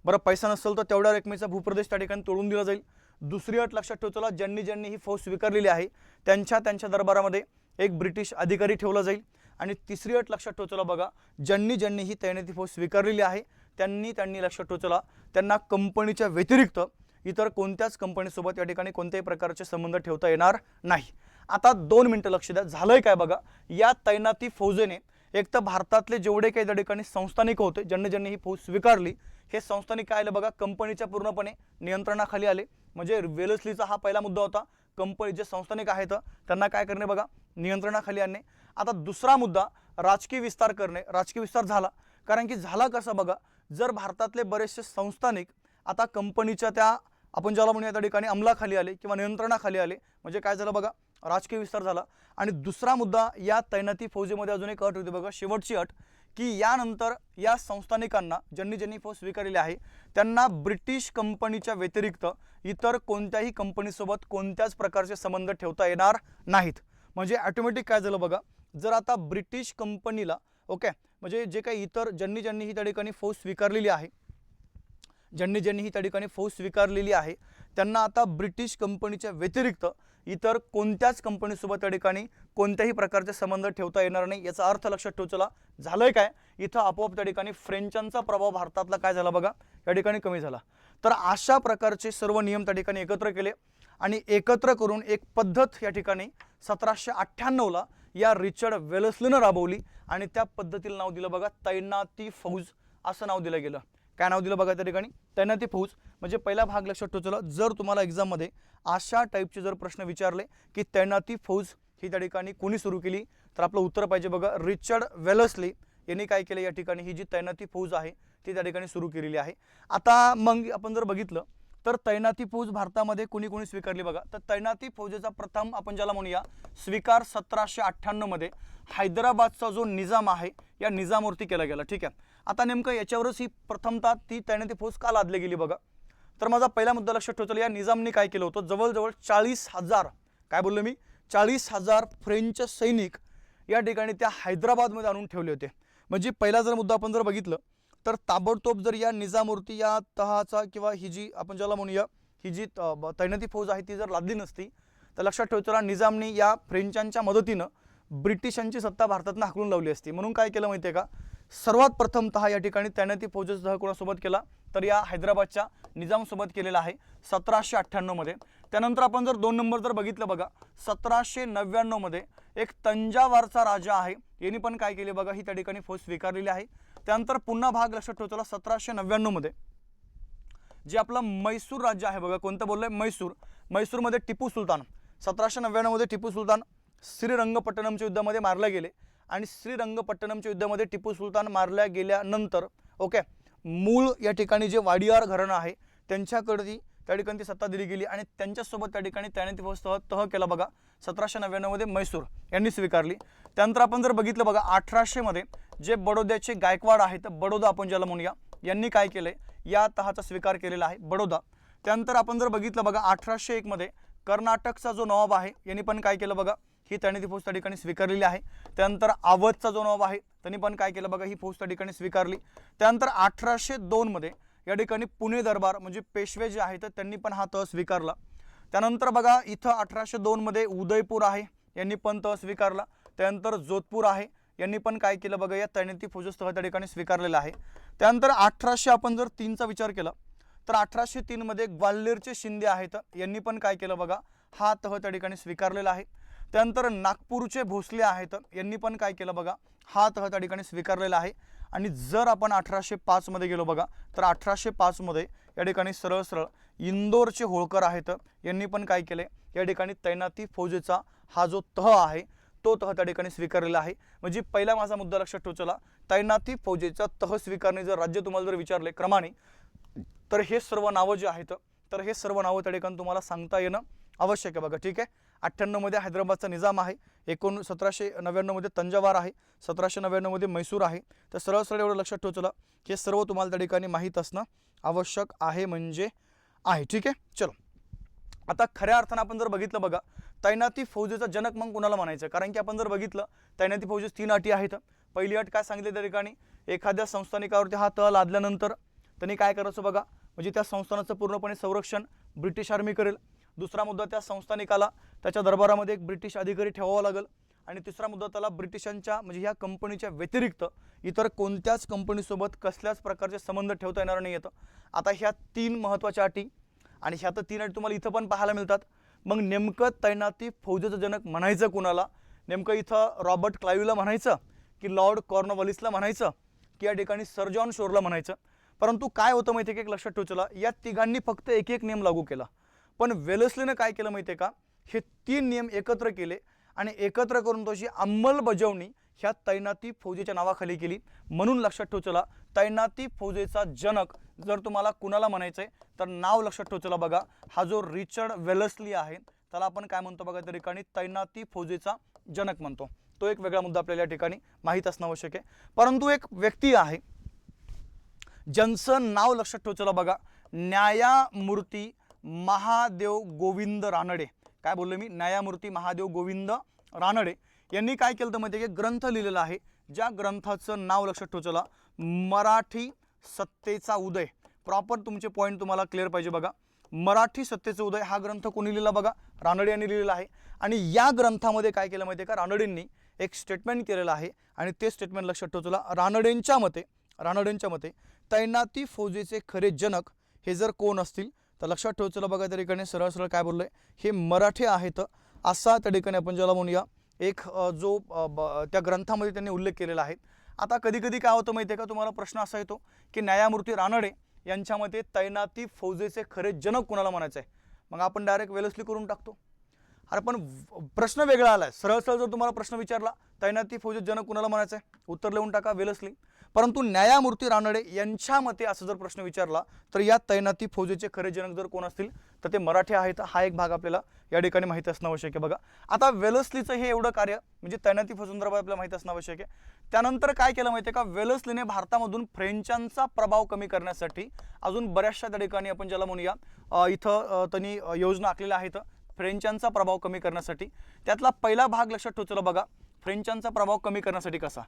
बरं, पैसा नसेल तर तेवढ्या रकमेचा भूप्रदेश त्या ठिकाणी तोडून दिला जाईल. दुसरी अट लक्षात ठेवतो, ज्यांनी ही फौज स्वीकारलेली आहे त्यांच्या दरबारामध्ये एक ब्रिटिश अधिकारी ठेवला जाईल. आणि तिसरी अट लक्षात ठेवतो बघा, ज्यांनी ही तैनाती फौज स्वीकारलेली आहे त्यांनी लक्षात ठेवतो त्यांना कंपनीच्या व्यतिरिक्त इतर कोणत्याच कंपनीसोबत या ठिकाणी कोणत्याही प्रकारचे संबंध ठेवता येणार नाही. आता 2 मिनिटं लक्ष द्या, झालंय काय बघा. या तैनाती फौजेने एक तर भारतातले जेवढे काही त्या ठिकाणी संस्थानिक होते ज्यांनी ही फौज स्वीकारली हे संस्थानिक काय आले बघा कंपनीच्या पूर्णपणे नियंत्रणाखाली आले. म्हणजे वेलस्लीचा हा पहिला मुद्दा होता, कंपनी जे संस्थानिक आहेत त्यांना काय करणे बघा नियंत्रणाखाली आणणे. आता दुसरा मुद्दा राजकीय विस्तार करणे. राजकीय विस्तार झाला कारण की झाला कसा बघा, जर भारतातले बरेचसे संस्थानिक आता कंपनीच्या त्या आपण ज्याला म्हणूया त्या ठिकाणी अंमलाखाली आले किंवा नियंत्रणाखाली आले म्हणजे काय झालं बघा राजकीय विस्तार झाला. आणि दुसरा मुद्दा या तैनाती फौजेमध्ये अजून एक अट होती बघा, शेवटची अट, की यानंतर या संस्थानिकांना ज्यांनी फौज स्वीकारलेली आहे त्यांना ब्रिटिश कंपनीच्या व्यतिरिक्त इतर कोणत्याही कंपनीसोबत कोणत्याच प्रकारचे संबंध ठेवता येणार नाहीत. म्हणजे ऑटोमॅटिक काय झालं बघा, जर आता ब्रिटिश कंपनीला ओके म्हणजे जे काही इतर ज्यांनी ही त्या ठिकाणी फौज स्वीकारलेली आहे ज्यांनी ही त्या ठिकाणी फौज स्वीकारलेली आहे त्यांना आता ब्रिटिश कंपनीच्या व्यतिरिक्त इतर कोणत्याच कंपनीसोबत त्या ठिकाणी कोणत्याही प्रकारचे संबंध ठेवता येणार नाही. याचा अर्थ लक्षात ठेवचला झालंय काय, इथं आपोआप त्या ठिकाणी फ्रेंचांचा प्रभाव भारतातला काय झाला बघा या ठिकाणी कमी झाला. तर अशा प्रकारचे सर्व नियम त्या ठिकाणी एकत्र केले आणि एकत्र करून एक पद्धत या ठिकाणी 1798ला या रिचर्ड वेलस्लीनं राबवली आणि त्या पद्धतीला नाव दिलं बघा तैनाती फौज असं नाव दिलं गेलं. काय नाव दिलं बघा त्या ठिकाणी तैनाती फौज. म्हणजे पहिला भाग लक्षात ठेवला, जर तुम्हाला एक्झाममध्ये अशा टाईपचे जर प्रश्न विचारले की तैनाती फौज ही त्या ठिकाणी कोणी सुरू केली तर आपलं उत्तर पाहिजे बघा रिचर्ड वेलस्ली यांनी काय केलं या ठिकाणी ही जी तैनाती फौज आहे ती त्या ठिकाणी सुरू केलेली आहे. आता मग आपण जर बघितलं तर तैनाती फौज भारतामध्ये कोणी स्वीकारली बघा, तर तैनाती फौजेचा प्रथम आपण ज्याला म्हणूया स्वीकार 1798 मध्ये हैदराबादचा जो निजाम आहे या निजामावरती केला गेला. ठीक आहे, आता नेमकं याच्यावरच ही प्रथमतः ती तैनाती फौज का लादली गेली बघा. तर माझा पहिला मुद्दा लक्षात ठेवतो, या निजामने काय केलं होतं, जवळजवळ 40,000 काय बोललो मी 40,000 फ्रेंच सैनिक या ठिकाणी त्या हैदराबादमध्ये आणून ठेवले होते. म्हणजे पहिला जर मुद्दा आपण जर बघितलं तर ताबडतोब जर या निजामावरती या तहाचा किंवा ही जी आपण ज्याला म्हणूया ही जी तैनाती फौज आहे ती जर लादली नसती तर लक्षात ठेवतो निजामने या फ्रेंचांच्या मदतीनं ब्रिटिशांची सत्ता भारतातून हाकलून लावली असती. म्हणून काय केलं माहिती आहे का, सर्वात प्रथमतः या ठिकाणी तैनाती फौजेचा तह कोणासोबत केला तर या हैदराबादच्या निजामसोबत केलेला आहे 1798 मध्ये. त्यानंतर आपण जर 2 नंबर जर बघितलं बघा 1799 मध्ये एक तंजावरचा राजा आहे यांनी पण काय केले बघा ही त्या ठिकाणी फौज स्वीकारलेली आहे. त्यानंतर पुन्हा भाग लक्षात ठेवतो 1799 मध्ये जे आपलं मैसूर राज्य आहे बघा, कोणतं बोललंय मैसूरमध्ये टिपू सुलतान 1799 मध्ये टिपू सुलतान श्रीरंगपट्टणमच्या युद्धामध्ये मारले गेले आणि श्रीरंगपट्टणमच्या युद्धामध्ये टिपू सुलतान मारल्या गेल्यानंतर ओके मूळ या ठिकाणी जे वाडियार घराणं आहे त्यांच्याकडे त्या ठिकाणी ती सत्ता दिली गेली आणि त्यांच्यासोबत त्या ठिकाणी तैनाती फौज तह केला बघा 1799 मध्ये मैसूर यांनी स्वीकारली. त्यानंतर आपण जर बघितलं बघा 1800 मध्ये जे बडोद्याचे गायकवाड आहेत बडोदा आपण ज्याला म्हणूया यांनी काय केलंय या तहाचा स्वीकार केलेला आहे बडोदा. त्यानंतर आपण जर बघितलं बघा 1801 मध्ये कर्नाटकचा जो नवाब आहे यांनी पण काय केलं बघा ही तैनाती फौज त्या ठिकाणी स्वीकारलेली आहे. त्यानंतर अवधचा जो नवाब आहे त्यांनी पण काय केलं बघा ही फौज त्या ठिकाणी स्वीकारली. त्यानंतर 1802 मध्ये या ठिकाणी पुणे दरबार म्हणजे पेशवे जे आहेत त्यांनी पण हा तह स्वीकारला. त्यानंतर बघा इथं 1802 मध्ये उदयपूर आहे यांनी पण तह स्वीकारला. त्यानंतर जोधपूर आहे यांनी पण काय केलं बघा या तैनाती फौजेचा तह त्या ठिकाणी स्वीकारलेला आहे. त्यानंतर 1800 आपण जर 3चा विचार केला तर 1803 मध्ये ग्वाल्हेरचे शिंदे आहेत यांनी पण काय केलं बघा हा तह त्या ठिकाणी स्वीकारलेला आहे. त्यानंतर नागपूरचे भोसले आहेत यांनी पण काय केलं बघा हा तह त्या ठिकाणी स्वीकारलेला आहे. आणि जर आपण 1805 मध्ये गेलो बघा तर 1805 मध्ये या ठिकाणी सरळ सरळ इंदोरचे होळकर आहेत, यांनी पण काय केले, या ठिकाणी तैनाती फौजेचा हा जो तह आहे तो तह त्या ठिकाणी स्वीकारलेला आहे। म्हणजे पहिला माझा मुद्दा लक्षात ठेव, चला तैनाती फौजेचा तह स्वीकारणे जर राज्य तुम्हाला जर विचारले क्रमाने, तर हे सर्व नावं जे आहेत तर हे सर्व नावं त्या ठिकाणी तुम्हाला सांगता येणं आवश्यक आहे बघा। ठीक आहे, 98 मध्ये हैदराबादचा निजाम आहे, 1799 मध्ये तंजावर आहे, 1799 मध्ये मैसूर आहे। तर सरळ सरळ एवढं लक्षात ठेव, चला हे सर्व तुम्हाला त्या ठिकाणी माहीत असणं आवश्यक आहे म्हणजे आहे। ठीक आहे, चलो आता खऱ्या अर्थानं आपण जर बघितलं बघा, तैनाती फौजेचा जनक मग कोणाला म्हणायचं, कारण की आपण जर बघितलं तैनाती फौजेस 3 अटी आहेत। पहिली अट काय सांगितली त्या ठिकाणी, एखाद्या संस्थानिकावरती हा तह लादल्यानंतर त्यांनी काय करायचं बघा, म्हणजे त्या संस्थानाचं पूर्णपणे संरक्षण ब्रिटिश आर्मी करेल। दुसरा मुद्दा, त्या संस्थानिकाला त्याच्या दरबारामध्ये एक ब्रिटिश अधिकारी ठेवावा लागेल। आणि तिसरा मुद्दा, त्याला ब्रिटिशांच्या म्हणजे ह्या कंपनीच्या व्यतिरिक्त इतर कोणत्याच कंपनीसोबत कसल्याच प्रकारचे संबंध ठेवता येणार नाही येतं। आता ह्या 3 महत्त्वाच्या अटी आणि ह्या तर 3 अटी तुम्हाला इथं पण पाहायला मिळतात। मग नेमकं तैनाती फौजेचं जनक म्हणायचं कुणाला, नेमकं इथं रॉबर्ट क्लाइव्हला म्हणायचं की लॉर्ड कॉर्नवॉलिसला म्हणायचं की या ठिकाणी सर जॉन शोरला म्हणायचं। परंतु काय होतं माहिती आहे की, एक लक्षात ठेव, चला या तिघांनी फक्त एक एक नियम लागू केला, पण वेलेस्लीने काय केलं माहिती आहे का, हे 3 नियम एकत्र केले आणि एकत्र करून त्याची अंमलबजावणी ह्या तैनाती फौजेच्या नावाखाली केली। म्हणून लक्षात ठेव, चला तैनाती फौजेचा जनक जर तुम्हाला कुणाला म्हणायचंय तर नाव लक्षात ठेव, चला बघा हा जो रिचर्ड वेलेस्ली आहे त्याला आपण काय म्हणतो बघा, त्या ठिकाणी तैनाती फौजेचा जनक म्हणतो। तो एक वेगळा मुद्दा आपल्याला या ठिकाणी माहीत असणं आवश्यक आहे। परंतु एक व्यक्ती आहे ज्यांचं नाव लक्षात ठेव, चला बघा न्यायमूर्ती महादेव गोविंद रानडे। काय बोललो मी, न्यायमूर्ती महादेव गोविंद रानडे यांनी काय केलं तर माहिती आहे, ग्रंथ लिहिलेला आहे, ज्या ग्रंथाचं नाव लक्षात ठेव, चला मराठी सत्तेचा उदय। प्रॉपर तुमचे पॉईंट तुम्हाला क्लिअर पाहिजे बघा, मराठी सत्तेचा उदय हा ग्रंथ कोणी लिहिला बघा, रानडे यांनी लिहिलेला आहे। आणि या ग्रंथामध्ये काय केलं माहिती आहे का, रानडेंनी एक स्टेटमेंट केलेलं आहे आणि ते स्टेटमेंट लक्षात ठेव, चला रानडेंच्या मते तैनाती फौजेचे खरे जनक हे जर कोण असतील तर लक्षात ठेव, चला बघा त्या ठिकाणी सरळ सरळ काय बोललोय, हे मराठी आहेत असा त्या ठिकाणी आपण ज्याला म्हणूया एक जो त्या ग्रंथामध्ये त्यांनी उल्लेख केलेला आहे। आता कधी कधी काय होतं माहिती आहे का, तुम्हाला प्रश्न असा येतो की न्यायमूर्ती रानडे यांच्या मते तैनाती फौजेचे खरे जनक कोणाला म्हणायचं आहे, मग आपण डायरेक्ट वेलेस्ली करून टाकतो। अरे पण प्रश्न वेगळा आलाय, सरळ सरळ जर तुम्हाला प्रश्न विचारला तैनाती फौजेचे जनक कोणाला म्हणायचं आहे, उत्तर लिहून टाका वेलेस्ली। परंतु न्यायमूर्ती रानडे यांच्या मते असं जर प्रश्न विचारला तर या तैनाती फौजेचे खरे जनक जर कोण असतील तर ते मराठी आहेत। हा एक भाग आपल्याला या ठिकाणी माहित असणं आवश्यक आहे बघा। आता वेलेस्लीचं हे एवढं कार्य म्हणजे तैनाती फौजेसंदर्भात आपल्याला माहित असणं आवश्यक आहे। त्यानंतर काय केलं माहिती आहे का, वेलेस्लीने भारतामधून फ्रेंचांचा प्रभाव कमी करण्यासाठी अजून बऱ्याचशा त्या ठिकाणी आपण ज्याला म्हणूया इथं त्यांनी योजना आखलेल्या आहेत फ्रेंचांचा प्रभाव कमी करण्यासाठी। त्यातला पहिला भाग लक्षात ठेव, चला बघा फ्रेंचांचा प्रभाव कमी करण्यासाठी कसा,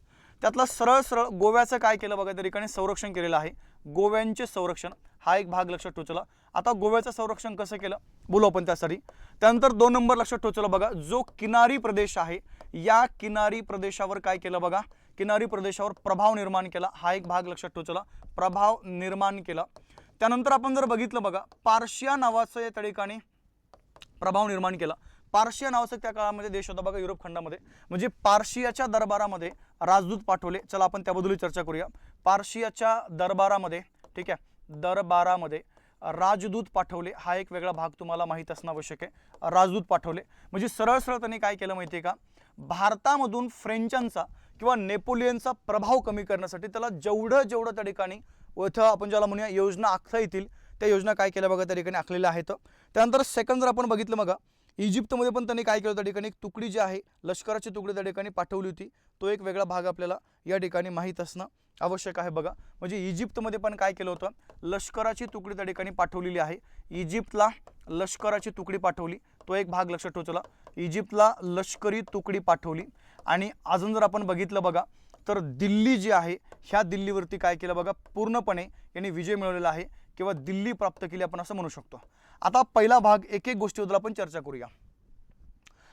त्यातला सरळ सरळ गोव्याचं काय केलं बघा, त्या ठिकाणी संरक्षण केलेलं आहे, गोव्यांचे संरक्षण हा एक भाग लक्षात ठेव, चला आता गोव्याचं संरक्षण कसं केलं बोलू आपण त्यासाठी। त्यानंतर 2 नंबर लक्षात ठेव, चला बघा जो किनारी प्रदेश आहे या किनारी प्रदेशावर काय केलं बघा, किनारी प्रदेशावर प्रभाव निर्माण केला, हा एक भाग लक्षात ठेव, चला प्रभाव निर्माण केला। त्यानंतर आपण जर बघितलं बघा पार्शिया नावाचं या त्या ठिकाणी प्रभाव निर्माण केला। पार्शिया नावाचा त्या काळामध्ये देश होता बघा युरोप खंडामध्ये, म्हणजे पार्शियाच्या दरबारामध्ये राजदूत पाठवले। चला आपण त्याबद्दल चर्चा करूया। पार्शियाच्या दरबारामध्ये, ठीक आहे, दरबारामध्ये राजदूत पाठवले, हा एक वेगळा भाग तुम्हाला माहित असणं आवश्यक आहे। राजदूत पाठवले म्हणजे सरळ सरळ त्यांनी काय केलं माहिती आहे का, भारतामधून फ्रेंचांचा किंवा नेपोलियनचा प्रभाव कमी करण्यासाठी त्याला जेवढं त्या ठिकाणी इथं आपण ज्याला म्हणूया योजना आखता येतील त्या योजना काय केल्या बघा त्या ठिकाणी आखलेल्या आहेत। त्यानंतर सेकंड जर आपण बघितलं बघा, इजिप्तमध्ये पण त्यांनी काय केलं, त्या ठिकाणी एक तुकडी जी आहे लष्कराची तुकडी त्या ठिकाणी पाठवली होती, तो एक वेगळा भाग आपल्याला या ठिकाणी माहीत असणं आवश्यक आहे बघा। म्हणजे इजिप्तमध्ये पण काय केलं होतं, लष्कराची तुकडी त्या ठिकाणी पाठवलेली आहे, इजिप्तला लष्कराची तुकडी पाठवली, तो एक भाग लक्षात ठेव, चला इजिप्तला लष्करी तुकडी पाठवली। आणि अजून जर आपण बघितलं बघा तर दिल्ली जी आहे ह्या दिल्लीवरती काय केलं बघा, पूर्णपणे यांनी विजय मिळवलेला आहे किंवा दिल्ली प्राप्त केली आपण असं म्हणू शकतो। आता पहिला भाग एक एक गोष्टीबद्दल आपण चर्चा करूया।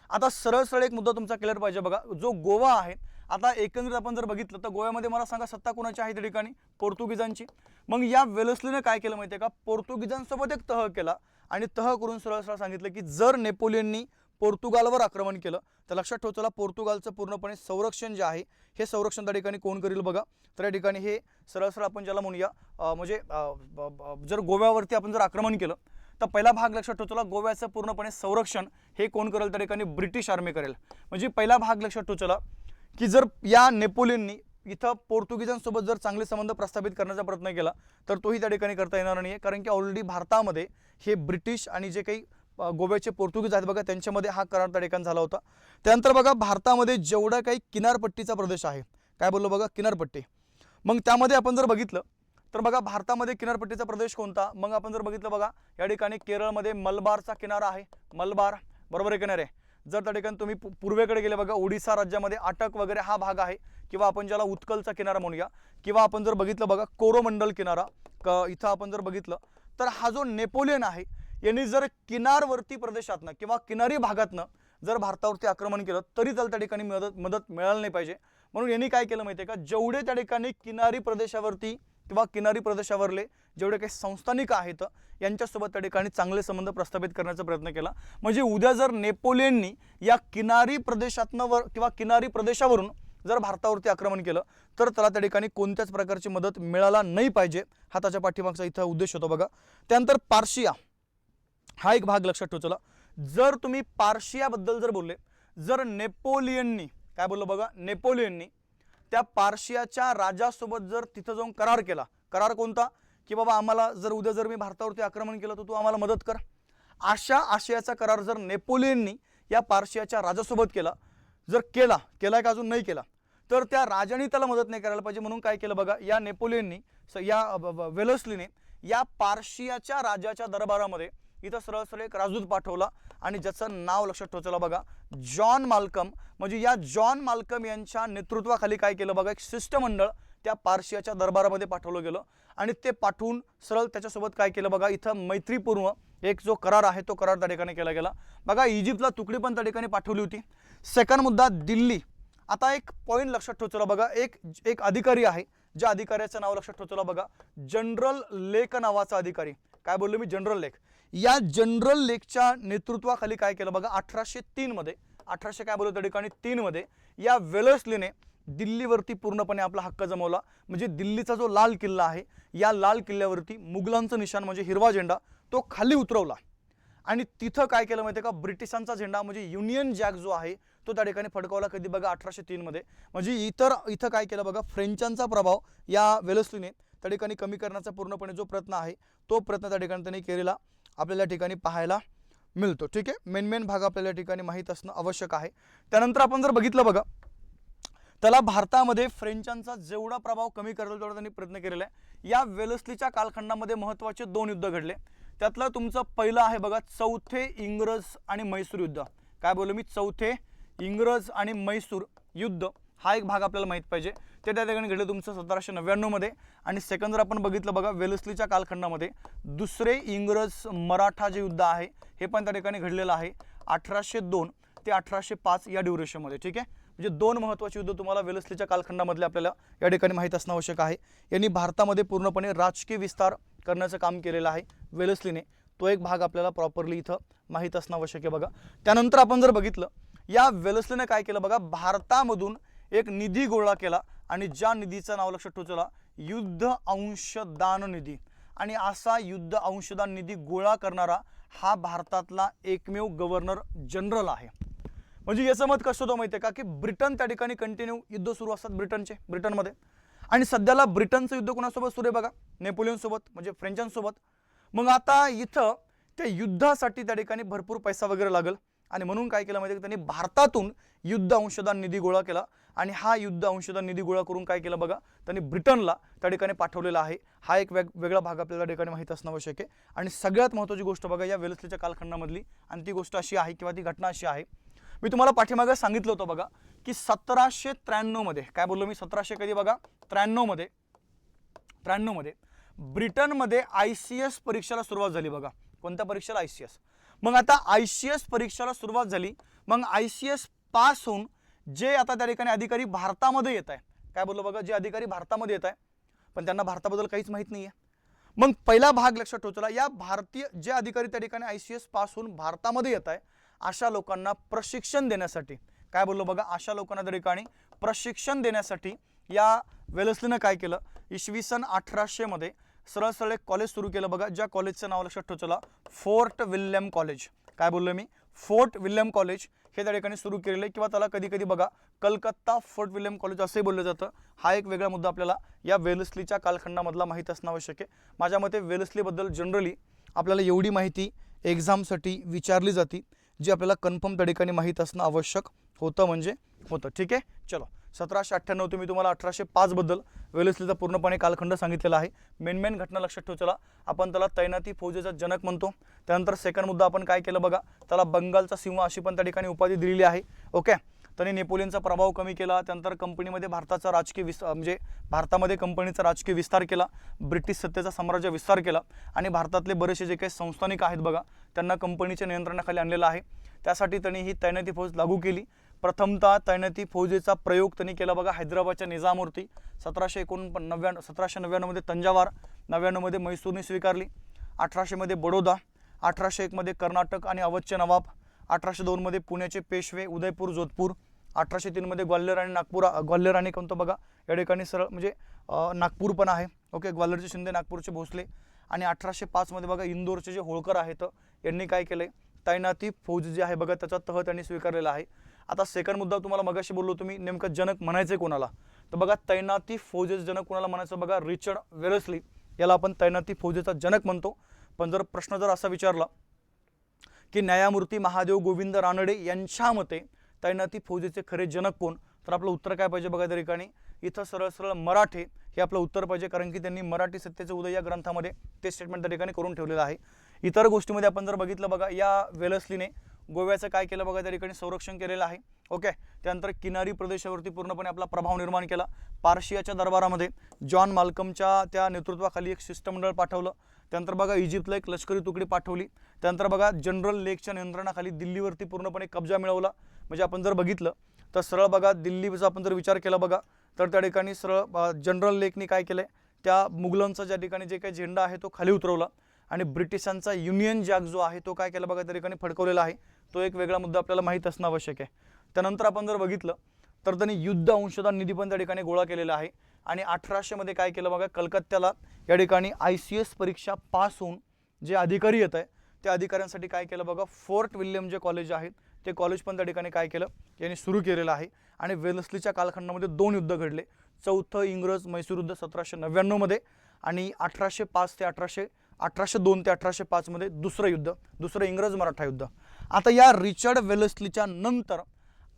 आता सरळ सरळ एक मुद्दा तुमचा क्लिअर पाहिजे बघा, जो गोवा आहे आता एकंदरीत आपण जर बघितलं तर गोव्यामध्ये मला सांगा सत्ता कोणाची आहे त्या ठिकाणी, पोर्तुगीजांची। मग या वेलेस्लीने काय केलं माहिती आहे का, पोर्तुगीजांसोबत एक तह केला आणि तह करून सरळ सरळ सांगितलं की जर नेपोलियननी पोर्तुगालवर आक्रमण केलं. तर लक्षात ठेव चला, पोर्तुगालचं पूर्णपणे संरक्षण जे आहे हे संरक्षण त्या ठिकाणी कोण करेल बघा. तर या ठिकाणी हे सरळ सरळ आपण ज्याला म्हणूया म्हणजे जर गोव्यावरती आपण जर आक्रमण केलं तर पहिला भाग लक्षात ठेव चला, गोव्याचं पूर्णपणे संरक्षण हे कोण करेल त्या ठिकाणी, ब्रिटिश आर्मी करेल. म्हणजे पहिला भाग लक्षात ठेव चला की जर या नेपोलियननी इथं पोर्तुगीजांसोबत जर चांगले संबंध प्रस्थापित करण्याचा प्रयत्न केला तर तोही त्या ठिकाणी करता येणार नाही, कारण की ऑलरेडी भारतामध्ये हे ब्रिटिश आणि जे काही गोव्याचे पोर्तुगीज आहेत बघा त्यांच्यामध्ये हा करार त्या ठिकाणी झाला होता. त्यानंतर बघा भारतामध्ये जेवढा काही किनारपट्टीचा प्रदेश आहे, काय बोललो बघा, किनारपट्टी, मग त्यामध्ये आपण जर बघितलं तर बघा भारतामध्ये किनारपट्टीचा प्रदेश कोणता, मग आपण जर बघितलं बघा या ठिकाणी केरळमध्ये मलबारचा किनारा आहे, मलबार बरोबर आहे किनारे. जर त्या ठिकाणी तुम्ही पूर्वेकडे गेले बघा ओडिसा राज्यामध्ये अटक वगैरे हा भाग आहे, किंवा आपण ज्याला उत्कलचा किनारा म्हणूया, किंवा आपण जर बघितलं बघा कोरोमंडल किनारा इथं आपण जर बघितलं तर हा जो नेपोलियन आहे यांनी जर किनारवर्ती प्रदेशातनं किंवा किनारी भागातनं जर भारतावरती आक्रमण केलं तरी त्याला त्या ठिकाणी मदत मिळाली नाही पाहिजे. म्हणून यांनी काय केलं माहिती आहे का, जेवढे त्या ठिकाणी किनारी प्रदेशावरती किंवा किनारी प्रदेशावरले जेवढे काही संस्थानिक आहेत यांच्यासोबत त्या ठिकाणी चांगले संबंध प्रस्थापित करण्याचा प्रयत्न केला. म्हणजे उद्या जर नेपोलियननी या किनारी प्रदेशातनं किंवा किनारी प्रदेशावरून जर भारतावरती आक्रमण केलं तर त्याला त्या ठिकाणी कोणत्याच प्रकारची मदत मिळायला नाही पाहिजे, हा त्याच्या पाठीमागचा इथं उद्देश होतो बघा. त्यानंतर पार्शिया हा एक भाग लक्षात ठेवा चला. जर तुम्ही पार्शियाबद्दल जर बोलले, जर नेपोलियननी काय बोललो बघा, नेपोलियननी त्या पार्शियाच्या राजासोबत जर तिथं जाऊन करार केला, करार कोणता, की बाबा आम्हाला जर उद्या जर मी भारतावरती आक्रमण केलं तर तू आम्हाला मदत कर, अशा आशयाचा करार जर नेपोलियननी या पार्शियाच्या राजासोबत केला, जर केलाय का अजून नाही केला, तर त्या राजाने त्याला मदत नाही करायला पाहिजे. म्हणून काय केलं बघा, या नेपोलियननी या वेलस्लीने या पार्शियाच्या राजाच्या दरबारामध्ये इथं सरळ सरळ एक राजदूत पाठवला आणि ज्याचं नाव लक्षात ठेवलं बघा जॉन माल्कम. म्हणजे या जॉन माल्कम यांच्या नेतृत्वाखाली काय केलं बघा, एक शिष्टमंडळ त्या पार्शियाच्या दरबारामध्ये पाठवलं गेलं आणि ते पाठवून सरळ त्याच्यासोबत काय केलं बघा, इथं मैत्रीपूर्ण एक जो करार आहे तो करार त्या ठिकाणी केला गेला बघा. इजिप्तला तुकडी पण त्या ठिकाणी पाठवली होती. सेकंड मुद्दा दिल्ली. आता एक पॉईंट लक्षात ठेवला बघा, एक अधिकारी आहे, ज्या अधिकाऱ्याचं नाव लक्षात ठेवलं बघा जनरल लेक नावाचा अधिकारी. काय बोललो मी, जनरल लेक. या जनरल लेकच्या नेतृत्वाखाली काय केलं बघा 1803 मध्ये, 1800 काय बोललो त्या ठिकाणी 3 मध्ये या वेलस्लीने दिल्लीवरती पूर्णपणे आपला हक्क जमवला. म्हणजे दिल्लीचा जो लाल किल्ला आहे या लाल किल्ल्यावरती मुघलांचं निशाण म्हणजे हिरवा झेंडा तो खाली उतरवला आणि तिथं काय केलं माहिती आहे का, ब्रिटिशांचा झेंडा म्हणजे युनियन जॅक जो आहे तो त्या ठिकाणी फडकवला. कधी बघा 1803 मध्ये. म्हणजे इथं काय केलं बघा, फ्रेंचांचा प्रभाव या वेलस्लीने त्या ठिकाणी कमी करण्याचा पूर्णपणे जो प्रयत्न आहे तो प्रयत्न त्या ठिकाणी त्यांनी केलेला आपल्याला ठिकाणी पाहायला मिळतो. ठीक आहे, मेन भाग आपल्याला ठिकाणी माहीत असणं आवश्यक आहे. त्यानंतर आपण जर बघितलं बघा, त्याला भारतामध्ये फ्रेंचांचा जेवढा प्रभाव कमी करायला तेवढा त्यांनी प्रयत्न केलेला आहे. या वेलस्लीच्या कालखंडामध्ये महत्त्वाचे 2 युद्ध घडले. त्यातलं तुमचं पहिलं आहे बघा चौथे इंग्रज आणि म्हैसूर युद्ध. काय बोललो मी, चौथे इंग्रज आणि म्हैसूर युद्ध हा एक भाग आपल्याला माहित पाहिजे. ते त्या ठिकाणी घडलं तुमचं 1799 मध्ये. आणि सेकंड जर आपण बघितलं बघा वेलस्लीच्या कालखंडामध्ये दुसरे इंग्रज मराठा जे युद्ध आहे हे पण त्या ठिकाणी घडलेलं आहे 1802 ते 1805 या ड्युरेशनमध्ये. ठीक आहे, म्हणजे 2 महत्त्वाचे युद्ध तुम्हाला वेलस्लीच्या कालखंडामधले आपल्याला या ठिकाणी माहीत असणं आवश्यक आहे. यांनी भारतामध्ये पूर्णपणे राजकीय विस्तार करण्याचं काम केलेलं आहे वेलस्लीने. तो एक भाग आपल्याला प्रॉपरली इथं माहीत असणं आवश्यक आहे बघा. त्यानंतर आपण जर बघितलं या वेलस्लीने काय केलं बघा, भारतामधून एक निधी गोळा केला आणि ज्या निधीचं नाव लक्षात ठेवलं युद्ध अंशदान निधी. आणि असा युद्ध अंशदान निधी गोळा करणारा हा भारतातला एकमेव गव्हर्नर जनरल आहे. म्हणजे याचं मत कसं होतं माहिती आहे का, की ब्रिटन त्या ठिकाणी कंटिन्यू युद्ध सुरू असतात ब्रिटनमध्ये. आणि सध्याला ब्रिटनचं युद्ध कोणासोबत सुरू आहे बघा, नेपोलियन सोबत म्हणजे फ्रेंचांसोबत. मग आता इथं त्या युद्धासाठी त्या ठिकाणी भरपूर पैसा वगैरे लागेल आणि म्हणून काय केलं माहिती आहे, त्यांनी भारतातून युद्ध अंशदान निधी गोळा केला आणि हा युद्ध अंशदान निधी गोळा करून काय केलं बघा, त्यांनी ब्रिटनला त्या ठिकाणी पाठवलेला आहे. हा एक वेगळा भाग आपल्याला त्या ठिकाणी माहीत असणं आवश्यक आहे. आणि सगळ्यात महत्त्वाची गोष्ट बघा या वेलस्लीच्या कालखंडामधली, आणि ती गोष्ट अशी आहे किंवा ती घटना अशी आहे, मी तुम्हाला पाठीमागे सांगितलं होतं बघा की 1793 मध्ये, काय बोललो मी 1700 कधी बघा 93 मध्ये ब्रिटनमध्ये ICS परीक्षेला सुरुवात झाली बघा. कोणत्या परीक्षेला, ICS. मग आता ICS परीक्षेला सुरुवात झाली, मग ICS पास होऊन जे आता त्या ठिकाणी अधिकारी भारतामध्ये येत आहे, काय बोललो बघा, जे अधिकारी भारतामध्ये येत आहे पण त्यांना भारताबद्दल काहीच माहीत नाही आहे. मग पहिला भाग लक्षात ठेवला, या भारतीय जे अधिकारी त्या ठिकाणी ICS पास होऊन भारतामध्ये येत आहे अशा लोकांना प्रशिक्षण देण्यासाठी, काय बोललो बघा, अशा लोकांना त्या ठिकाणी प्रशिक्षण देण्यासाठी या वेलस्लीनं काय केलं, इसवी सन 1800 मध्ये सरळ सरळ एक कॉलेज सुरू केलं बघा, ज्या कॉलेजचं नाव लक्षात ठेवा चला, फोर्ट विल्यम कॉलेज. काय बोललो मी, फोर्ट विल्यम कॉलेज हे त्या ठिकाणी सुरू केलेलं आहे, किंवा त्याला कधी कधी बघा कलकत्ता फोर्ट विल्यम कॉलेज असंही बोललं जातं. हा एक वेगळा मुद्दा आपल्याला या वेलस्लीच्या कालखंडामधला माहीत असणं आवश्यक आहे. माझ्या मते वेलस्लीबद्दल जनरली आपल्याला एवढी माहिती एक्झामसाठी विचारली जाते, जी आपल्याला कन्फर्म त्या ठिकाणी माहीत असणं आवश्यक होतं म्हणजे होतं. ठीक आहे, चलो 1798 तुम्ही तुम्हाला 1805 बद्दल वेलस्लीचा पूर्णपणे कालखंड सांगितलेला आहे. मेन घटना लक्षात ठेवा चला, आपण त्याला तैनाती फौजेचा जनक म्हणतो. त्यानंतर सेकंड मुद्दा आपण काय केलं बघा, त्याला बंगालचा सिंह अशी पण त्या ठिकाणी उपाधी दिलेली आहे. ओके, त्यांनी नेपोलियनचा प्रभाव कमी केला, त्यानंतर कंपनीमध्ये भारताचा राजकीय म्हणजे भारतामध्ये कंपनीचा राजकीय विस्तार केला, ब्रिटिश सत्तेचा साम्राज्य विस्तार केला आणि भारतातले बरेचसे जे काही संस्थानिक आहेत बघा त्यांना कंपनीच्या नियंत्रणाखाली आणलेलं आहे. त्यासाठी त्यांनी ही तैनाती फौज लागू केली. प्रथमतः तैनाती फौजेचा प्रयोग त्यांनी केला बघा हैदराबादच्या निजामवरती. 1799 मध्ये तंजावर, 99 मध्ये म्हैसूरने स्वीकारली, 1800 मध्ये बडोदा, 1801 मध्ये कर्नाटक आणि अवधचे नवाब, 1802 मध्ये पुण्याचे पेशवे उदयपूर जोधपूर, 1803 मध्ये ग्वाल्हेर आणि कोणतं बघा या ठिकाणी सरळ म्हणजे नागपूर पण आहे. ओके, ग्वाल्हेरचे शिंदे, नागपूरचे भोसले. आणि 1805 मध्ये बघा इंदोरचे जे होळकर आहेत यांनी काय केलंय, तैनाती फौज जी आहे बघा त्याचा तह त्यांनी स्वीकारलेला आहे. आता सेकंड मुद्दा तुम्हाला मगाशी बोललो तुम्ही, नेमकं जनक म्हणायचे कोणाला, तर बघा तैनाती फौजेचं जनक कोणाला म्हणायचं बघा, रिचर्ड वेलस्ली याला आपण तैनाती फौजेचा जनक म्हणतो. पण जर प्रश्न जर असा विचारला की न्यायमूर्ती महादेव गोविंद रानडे यांच्या मते तैनाती फौजेचे खरे जनक कोण, तर आपलं उत्तर काय पाहिजे बघा त्या ठिकाणी, इथं सरळ सरळ मराठे हे आपलं उत्तर पाहिजे, कारण की त्यांनी मराठी सत्तेचे उदय या ग्रंथामध्ये ते स्टेटमेंट त्या ठिकाणी करून ठेवलेलं आहे. इतर गोष्टीमध्ये आपण जर बघितलं बघा, या वेलस्लीने गोव्याचं काय केलं बघा त्या ठिकाणी संरक्षण केलेलं आहे. ओके, त्यानंतर किनारी प्रदेशावरती पूर्णपणे आपला प्रभाव निर्माण केला. पार्शियाच्या दरबारामध्ये जॉन माल्कमच्या त्या नेतृत्वाखाली एक शिष्टमंडळ पाठवलं. त्यानंतर बघा इजिप्तला एक लष्करी तुकडी पाठवली. त्यानंतर बघा जनरल लेकच्या नियंत्रणाखाली दिल्लीवरती पूर्णपणे कब्जा मिळवला. म्हणजे आपण जर बघितलं तर सरळ बघा दिल्लीचा आपण जर विचार केला बघा तर त्या ठिकाणी सरळ जनरल लेकनी काय केलंय, त्या मुघलांचा ज्या ठिकाणी जे काही झेंडा आहे तो खाली उतरवला आणि ब्रिटिशांचा युनियन जॅक जो आहे तो काय केला बघा त्या ठिकाणी फडकवलेला आहे. तो एक वेगळा मुद्दा आपल्याला माहीत असणं आवश्यक आहे. त्यानंतर आपण जर बघितलं तर त्यांनी युद्ध अंशदान निधी पण त्या ठिकाणी गोळा केलेला आहे. आणि 1800 मध्ये काय केलं बघा, कलकत्त्याला या ठिकाणी ICS परीक्षा पास होऊन जे अधिकारी येत आहे त्या अधिकाऱ्यांसाठी काय केलं बघा, फोर्ट विल्यम जे कॉलेज आहेत ते कॉलेज पण त्या ठिकाणी काय केलं, यांनी सुरू केलेलं आहे. आणि वेलस्लीच्या कालखंडामध्ये 2 युद्ध घडले. चौथं इंग्रज म्हैसूर युद्ध 1799 मध्ये आणि 1802 ते 1805 मध्ये दुसरं इंग्रज मराठा युद्ध. आता या रिचर्ड वेलस्लीच्या नंतर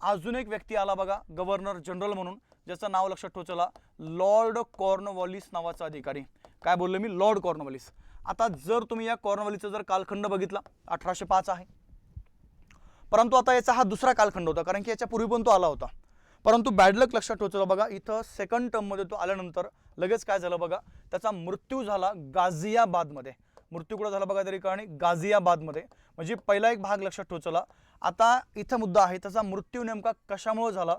अजून एक व्यक्ती आला बघा गव्हर्नर जनरल म्हणून, ज्याचं नाव लक्षात ठेवा चला, लॉर्ड कॉर्नवॉलिस नावाचा अधिकारी. काय बोललो मी, लॉर्ड कॉर्नवॉलिस. आता जर तुम्ही या कॉर्नवॉलिसचा जर कालखंड बघितला 1805 आहे, परंतु आता याचा हा दुसरा कालखंड होता, कारण की याच्या पूर्वी पण तो आला होता. परंतु बॅड लक लक्षात ठेवा चला बघा, इथं सेकंड टर्ममध्ये तो आल्यानंतर लगेच काय झालं बघा, त्याचा मृत्यू झाला गाझियाबादमध्ये. मृत्यू कुठं झाला बघा त्या ठिकाणी, गाझियाबादमध्ये. म्हणजे पहिला एक भाग लक्षात ठेवा चला. आता इथं मुद्दा आहे त्याचा मृत्यू नेमका कशामुळे झाला,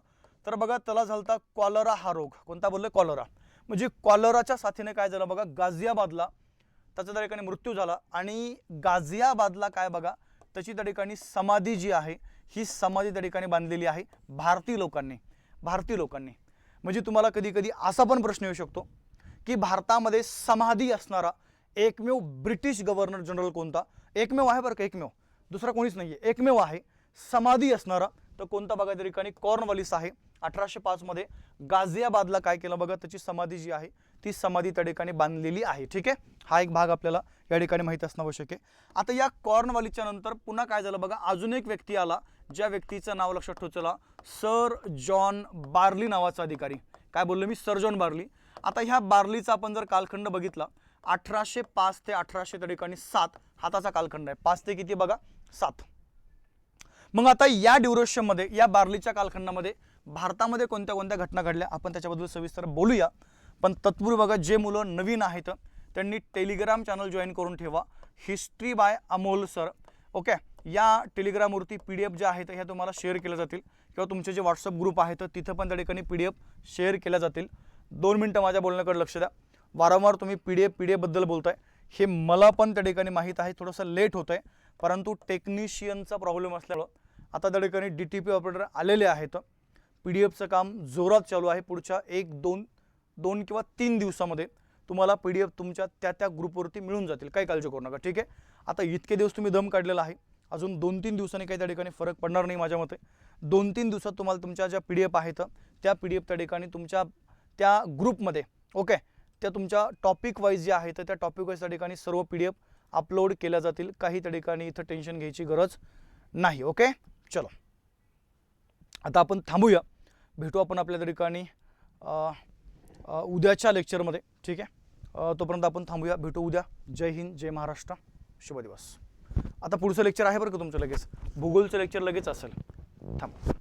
तर बघा त्याला झालता कॉलरा हा रोग. कोणता बोलले, कॉलरा. म्हणजे कॉलराच्या साथीने काय झालं बघा, गाझियाबादला त्याचा त्या ठिकाणी मृत्यू झाला. आणि गाझियाबादला काय बघा, त्याची त्या ठिकाणी समाधी जी आहे ही समाधी त्या ठिकाणी बांधलेली आहे भारतीय लोकांनी. म्हणजे तुम्हाला कधी कधी असा पण प्रश्न येऊ शकतो की भारतामध्ये समाधी असणारा एकमेव ब्रिटिश गव्हर्नर जनरल कोणता, एकमेव आहे बरं का, एकमेव, दुसरा कोणीच नाहीये, एकमेव आहे समाधी असणारा, तर कोणता बघा त्या ठिकाणी कॉर्नवॉलिस आहे. 1805 मध्ये गाझियाबादला काय केलं बघा, त्याची समाधी जी आहे ती समाधी त्या ठिकाणी बांधलेली आहे. ठीक आहे, हा एक भाग आपल्याला या ठिकाणी माहिती असणं आवश्यक आहे. आता या कॉर्नवॉलिसच्या नंतर पुन्हा काय झालं बघा, अजून एक व्यक्ती आला, ज्या व्यक्तीचं नाव लक्षात ठेवा चला, सर जॉन बार्ली नावाचा अधिकारी. काय बोललो मी, सर जॉन बार्ली. आता ह्या बार्लीचा आपण जर कालखंड बघितला 1805 ते 1800 त्या ठिकाणी 7 हाताचा कालखंड आहे. 5 ते किती बघा, 7. मग आता या ड्युरेशनमध्ये, या बार्लीच्या कालखंडामध्ये भारतामध्ये कोणत्या कोणत्या घटना घडल्या आपण त्याच्याबद्दल सविस्तर बोलूया. पण तत्पूर्वी बघा, जे मुलं नवीन आहेत त्यांनी टेलिग्राम चॅनल जॉईन करून ठेवा, history by Amol sir. Okay, या टेलिग्रामवरती PDF ज्या आहेत ह्या तुम्हाला शेअर केल्या जातील, किंवा तुमचे जे व्हॉट्सअप ग्रुप आहेत तिथं पण त्या ठिकाणी PDF शेअर केल्या जातील. 2 मिनटं माझ्या बोलण्याकडे लक्ष द्या. वारंवार तुम्ही PDF बद्दल बोलताय, हे मला पण त्या ठिकाणी माहीत आहे, थोडंसं लेट होत आहे. परंतु टेक्निशियनचा प्रॉब्लेम असल्यामुळं आता त्या ठिकाणी DTP ऑपरेटर आलेले आहेत. PDF काम जोरात चालू आहे. पुढच्या 2 किंवा 3 दिवसामध्ये तुम्हाला PDF तुमच्या त्या ग्रुपवरती मिळून जातील, काही काळजी करू नका. ठीक आहे, आता इतके दिवस तुम्ही दम काढलेला आहे, अजून 2-3 दिवसांनी काही त्या ठिकाणी फरक पडणार नाही माझ्या मते. 2-3 दिवसात तुम्हाला तुमच्या ज्या PDF आहेत त्या PDF त्या ठिकाणी तुमच्या त्या ग्रुपमध्ये ओके त्या तुमच्या टॉपिक वाईज जे आहेत त्या टॉपिक वाईज त्या ठिकाणी सर्व PDF अपलोड केल्या जातील. काही त्या ठिकाणी इथं टेन्शन घ्यायची गरज नाही. ओके, चलो आता आपण थांबूया, भेटू आपण आपल्या त्या ठिकाणी उद्याच्या लेक्चरमध्ये. ठीक आहे, तोपर्यंत आपण थांबूया, भेटू उद्या. जय हिंद, जय महाराष्ट्र, शुभ दिवस. आता पुढचं लेक्चर आहे बरं का तुमचं, लगेच भूगोलचं लेक्चर लगेच असेल. थांबा.